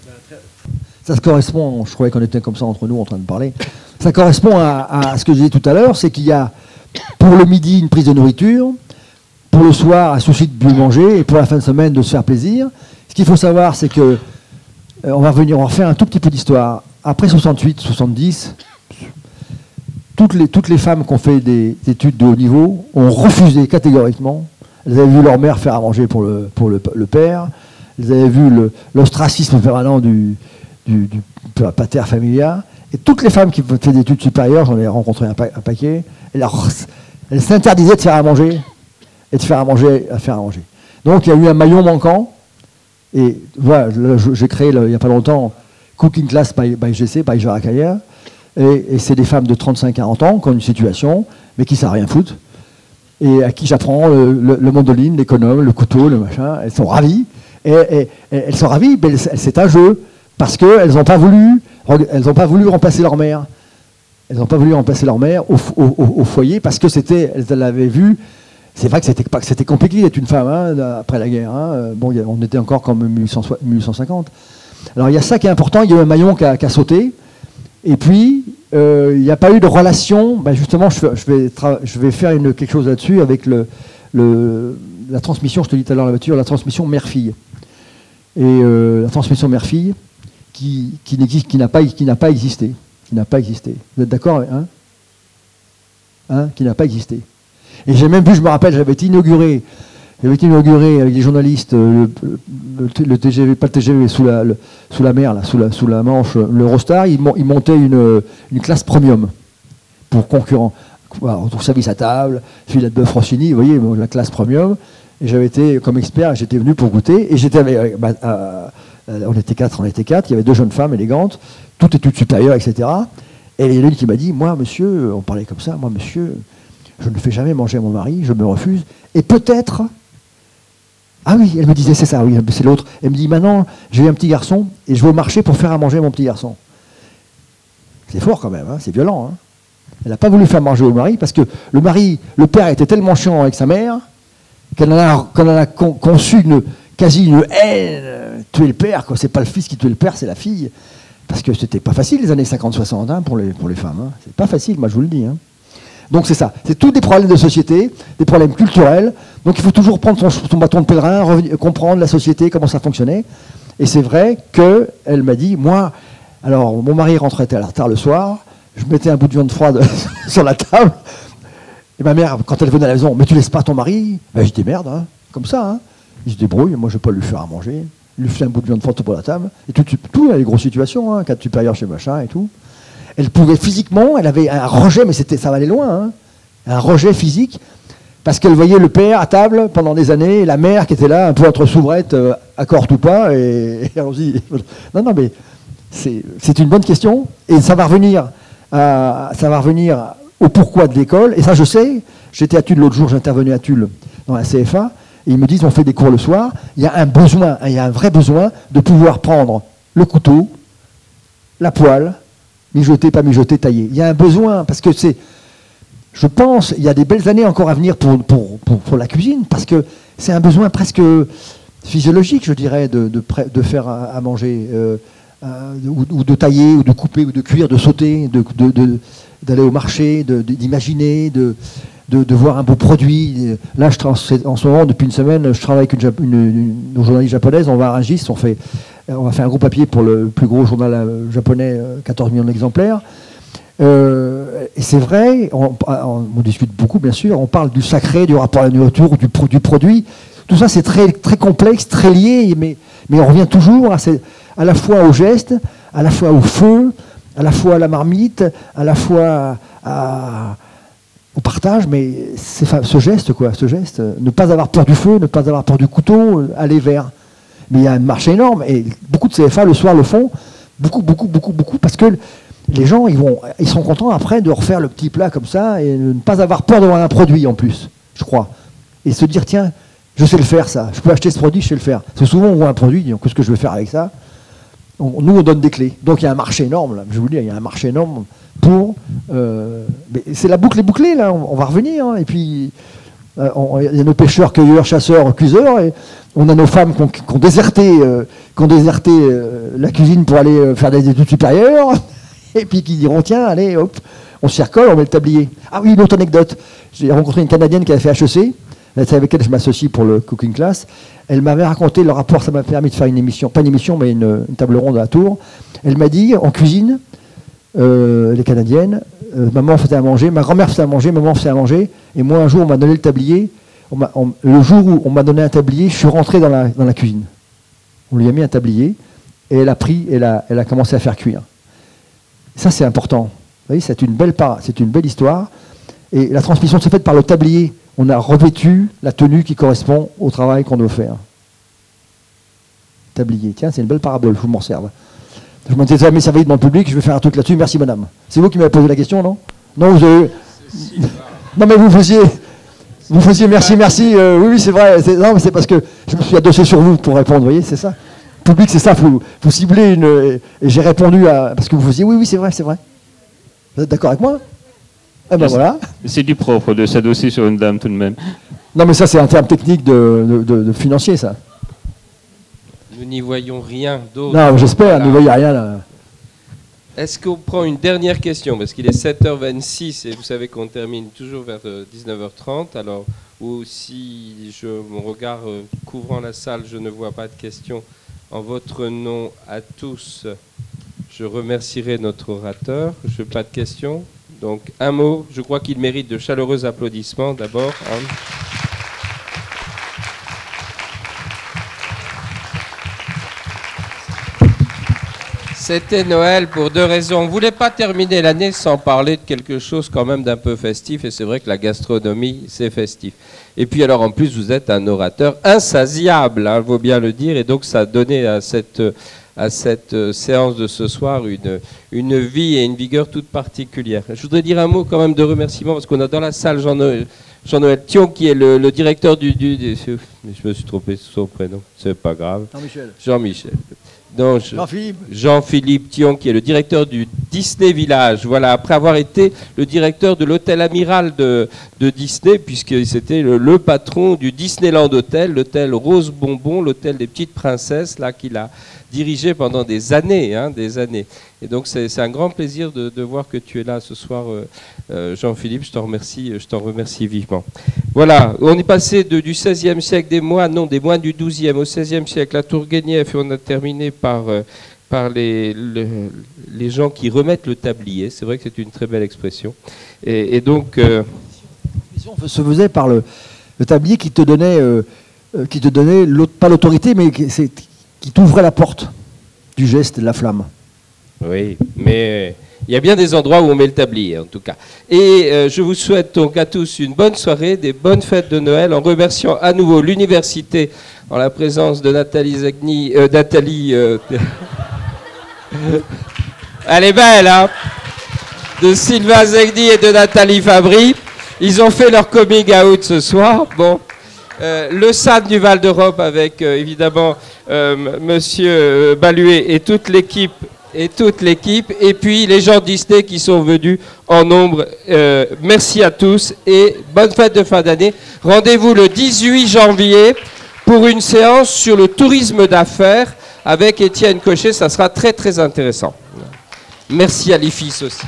Ça se correspond, je croyais qu'on était comme ça entre nous en train de parler, ça correspond à ce que je disais tout à l'heure, c'est qu'il y a pour le midi une prise de nourriture, pour le soir un souci de bien manger, et pour la fin de semaine de se faire plaisir. Ce qu'il faut savoir, c'est que on va refaire un tout petit peu d'histoire. Après 68, 70, toutes les femmes qui ont fait des études de haut niveau ont refusé catégoriquement. Elles avaient vu leur mère faire à manger pour le père, elles avaient vu l'ostracisme permanent du pater familia. Et toutes les femmes qui font des études supérieures, j'en ai rencontré un paquet, elles s'interdisaient de faire à manger et de faire à faire à manger. Donc il y a eu un maillon manquant. Et voilà, j'ai créé il n'y a pas longtemps Cooking Class by GC, by Gérard Cagnat. Et c'est des femmes de 35-40 ans qui ont une situation, mais qui ne savent rien foutre. Et à qui j'apprends le mandoline, l'économe, le couteau, le machin. Elles sont ravies. Et elles sont ravies, mais c'est un jeu. Parce qu'elles n'ont pas voulu remplacer leur mère. Elles n'ont pas voulu remplacer leur mère au foyer parce que elles l'avaient vu. C'est vrai que c'était compliqué d'être une femme hein, après la guerre. Hein. Bon, on était encore comme 1850. Alors il y a ça qui est important. Il y a eu un maillon qui a sauté. Et puis il n'y a pas eu de relation. Ben justement, je vais faire quelque chose là-dessus avec la transmission. Je te dis tout à l'heure la voiture, la transmission mère-fille. Et la transmission mère-fille qui n'a pas existé. Vous êtes d'accord hein qui n'a pas existé. Et j'ai même vu, je me rappelle, j'avais été inauguré avec des journalistes le TGV, pas le TGV, sous la mer, là, sous la Manche, l'Eurostar. Ils montaient une classe premium pour concurrents. Voilà, on trouve service à table, filet de bœuf Rossini, vous voyez, la classe premium. Et j'avais été comme expert, j'étais venu pour goûter. Et j'étais on était quatre, il y avait 2 jeunes femmes élégantes, toutes études supérieures, etc. Et il y en a une qui m'a dit, moi, monsieur, on parlait comme ça, moi, monsieur, je ne fais jamais manger à mon mari, je me refuse. Et peut-être... Ah oui, elle me disait, c'est ça, oui, c'est l'autre. Elle me dit, maintenant, j'ai un petit garçon, et je vais au marché pour faire à manger à mon petit garçon. C'est fort quand même, hein, c'est violent. Hein. Elle n'a pas voulu faire manger au mari, parce que le père était tellement chiant avec sa mère, qu'elle en a conçu quasi une haine, tuer le père, quoi. C'est pas le fils qui tuait le père, c'est la fille. Parce que c'était pas facile les années 50-60 hein, pour les femmes. Hein. C'est pas facile, moi je vous le dis. Hein. Donc c'est ça, c'est tous des problèmes de société, des problèmes culturels. Donc il faut toujours prendre son bâton de pèlerin, comprendre la société, comment ça fonctionnait. Et c'est vrai qu'elle m'a dit, moi, alors mon mari rentrait tard le soir, je mettais un bout de viande froide sur la table, et ma mère, quand elle venait à la maison, mais tu laisses pas ton mari? Ben, je dis merde, hein, comme ça. Hein. Il se débrouille, moi je ne vais pas lui faire à manger. il lui fait un bout de viande forte pour la table, et tout, les grosses situations, hein, cadre supérieur chez machin et tout. Elle pouvait physiquement, elle avait un rejet, mais ça va aller loin, hein, un rejet physique, parce qu'elle voyait le père à table pendant des années, et la mère qui était là, un peu entre soubrettes, accorde ou pas, et on se dit, non, mais c'est une bonne question, et ça va revenir au pourquoi de l'école, et ça je sais, j'étais à Tulle l'autre jour, j'intervenais à Tulle dans la CFA, et ils me disent on fait des cours le soir, il y a un vrai besoin de pouvoir prendre le couteau, la poêle, mijoter, pas mijoter, tailler. Il y a un besoin, parce que je pense, il y a des belles années encore à venir pour la cuisine, parce que c'est un besoin presque physiologique, je dirais, de faire à manger, ou de tailler, ou de couper, ou de cuire, de sauter, d'aller au marché, d'imaginer, de voir un beau produit. Là, en ce moment, depuis une semaine, je travaille avec une journaliste japonaise, on va à Rungis, on va faire un gros papier pour le plus gros journal japonais, 14 millions d'exemplaires. Et c'est vrai, on discute beaucoup, bien sûr, on parle du sacré, du rapport à la nourriture, du produit. Tout ça, c'est très, très complexe, très lié, mais on revient toujours à la fois au geste, à la fois au feu, à la fois à la marmite, à la fois au partage, mais c'est ce geste, ne pas avoir peur du feu, ne pas avoir peur du couteau, aller vers. Mais il y a un marché énorme, et beaucoup de CFA le soir le font, beaucoup, parce que les gens, ils sont contents après de refaire le petit plat comme ça, et ne pas avoir peur d'avoir un produit en plus, je crois. Et se dire, tiens, je sais le faire ça, je peux acheter ce produit, je sais le faire. Parce que souvent on voit un produit, on dit, qu'est-ce que je vais faire avec ça? Nous, on donne des clés. Donc il y a un marché énorme, là. Je vous le dis, il y a un marché énorme pour... mais c'est la boucle est bouclée, là, on va revenir. Hein. Et puis, il y a nos pêcheurs, cueilleurs, chasseurs, cuiseurs, et on a nos femmes qui ont déserté, la cuisine pour aller faire des études supérieures, et puis qui diront, tiens, allez, hop, on s'y recolle, on met le tablier. Ah oui, une autre anecdote. J'ai rencontré une Canadienne qui avait fait HEC, c'est avec elle que je m'associe pour le cooking class. Elle m'avait raconté le rapport, ça m'a permis de faire une émission, pas une émission, mais une table ronde à la tour. Elle m'a dit, en cuisine, les Canadiennes, maman faisait à manger, ma grand-mère faisait à manger, maman faisait à manger, et moi un jour on m'a donné le tablier, le jour où on m'a donné un tablier, je suis rentré dans la cuisine. On lui a mis un tablier, et elle a pris, elle a commencé à faire cuire. Ça c'est important. Vous voyez, c'est une belle histoire, et la transmission s'est faite par le tablier. On a revêtu la tenue qui correspond au travail qu'on doit faire. Tablier. Tiens, c'est une belle parabole, je vous m'en serve. Je m'en étais jamais servi dans le public, je vais faire un truc là-dessus. Merci madame. C'est vous qui m'avez posé la question, non? Non, vous avez... Non, mais vous faisiez merci. Oui, c'est vrai. Non, mais c'est parce que je me suis adossé sur vous pour répondre, vous voyez, c'est ça. Le public, c'est ça, vous ciblez et j'ai répondu parce que vous faisiez oui, c'est vrai. Vous êtes d'accord avec moi? Eh ben voilà. C'est du propre de s'adosser sur une dame tout de même. Non mais ça c'est un terme technique de financier ça. Nous n'y voyons rien d'autre. Non j'espère, nous ne voyons rien là. Est-ce qu'on prend une dernière question? Parce qu'il est 7h26 et vous savez qu'on termine toujours vers 19h30. Alors, ou si mon regard couvrant la salle, je ne vois pas de questions en votre nom à tous, je remercierai notre orateur. Je n'ai pas de questions. Donc, un mot, je crois qu'il mérite de chaleureux applaudissements d'abord. Hein. C'était Noël pour deux raisons. On ne voulait pas terminer l'année sans parler de quelque chose quand même d'un peu festif, et c'est vrai que la gastronomie, c'est festif. Et puis alors, en plus, vous êtes un orateur insatiable, il faut bien le dire, et donc ça a donné à cette séance de ce soir une vie et une vigueur toute particulière. Je voudrais dire un mot quand même de remerciement, parce qu'on a dans la salle Jean-Noël Thion, qui est le directeur je me suis trompé sur son prénom, c'est pas grave. Jean-Michel. Donc, Jean-Philippe Thion, qui est le directeur du Disney Village. Voilà, après avoir été le directeur de l'hôtel Amiral de Disney, puisque c'était le patron du Disneyland Hotel, l'hôtel Rose Bonbon, l'hôtel des petites princesses, là qu'il a dirigé pendant des années, des années. Et donc c'est un grand plaisir de voir que tu es là ce soir, Jean-Philippe. Je t'en remercie vivement. Voilà, on est passé du XVIe siècle des moines du XIIe au XVIe siècle à Tourguenieff, et on a terminé par les gens qui remettent le tablier. C'est vrai que c'est une très belle expression. Et donc... se faisait par le tablier qui te donnait pas l'autorité, mais qui qui t'ouvrait la porte du geste et de la flamme. Oui, mais il y a bien des endroits où on met le tablier, en tout cas. Et je vous souhaite donc à tous une bonne soirée, des bonnes fêtes de Noël, en remerciant à nouveau l'université, en la présence de Nathalie Zegni... Elle est belle, hein, de Sylvain Zegni et de Nathalie Fabry. Ils ont fait leur coming out ce soir. Bon, le SAD du Val d'Europe avec évidemment Monsieur Baluet et toute l'équipe. Et puis les gens de Disney qui sont venus en nombre. Merci à tous et bonne fête de fin d'année. Rendez-vous le 18 janvier pour une séance sur le tourisme d'affaires avec Étienne Cochet. Ça sera très très intéressant. Merci à l'IFIS aussi.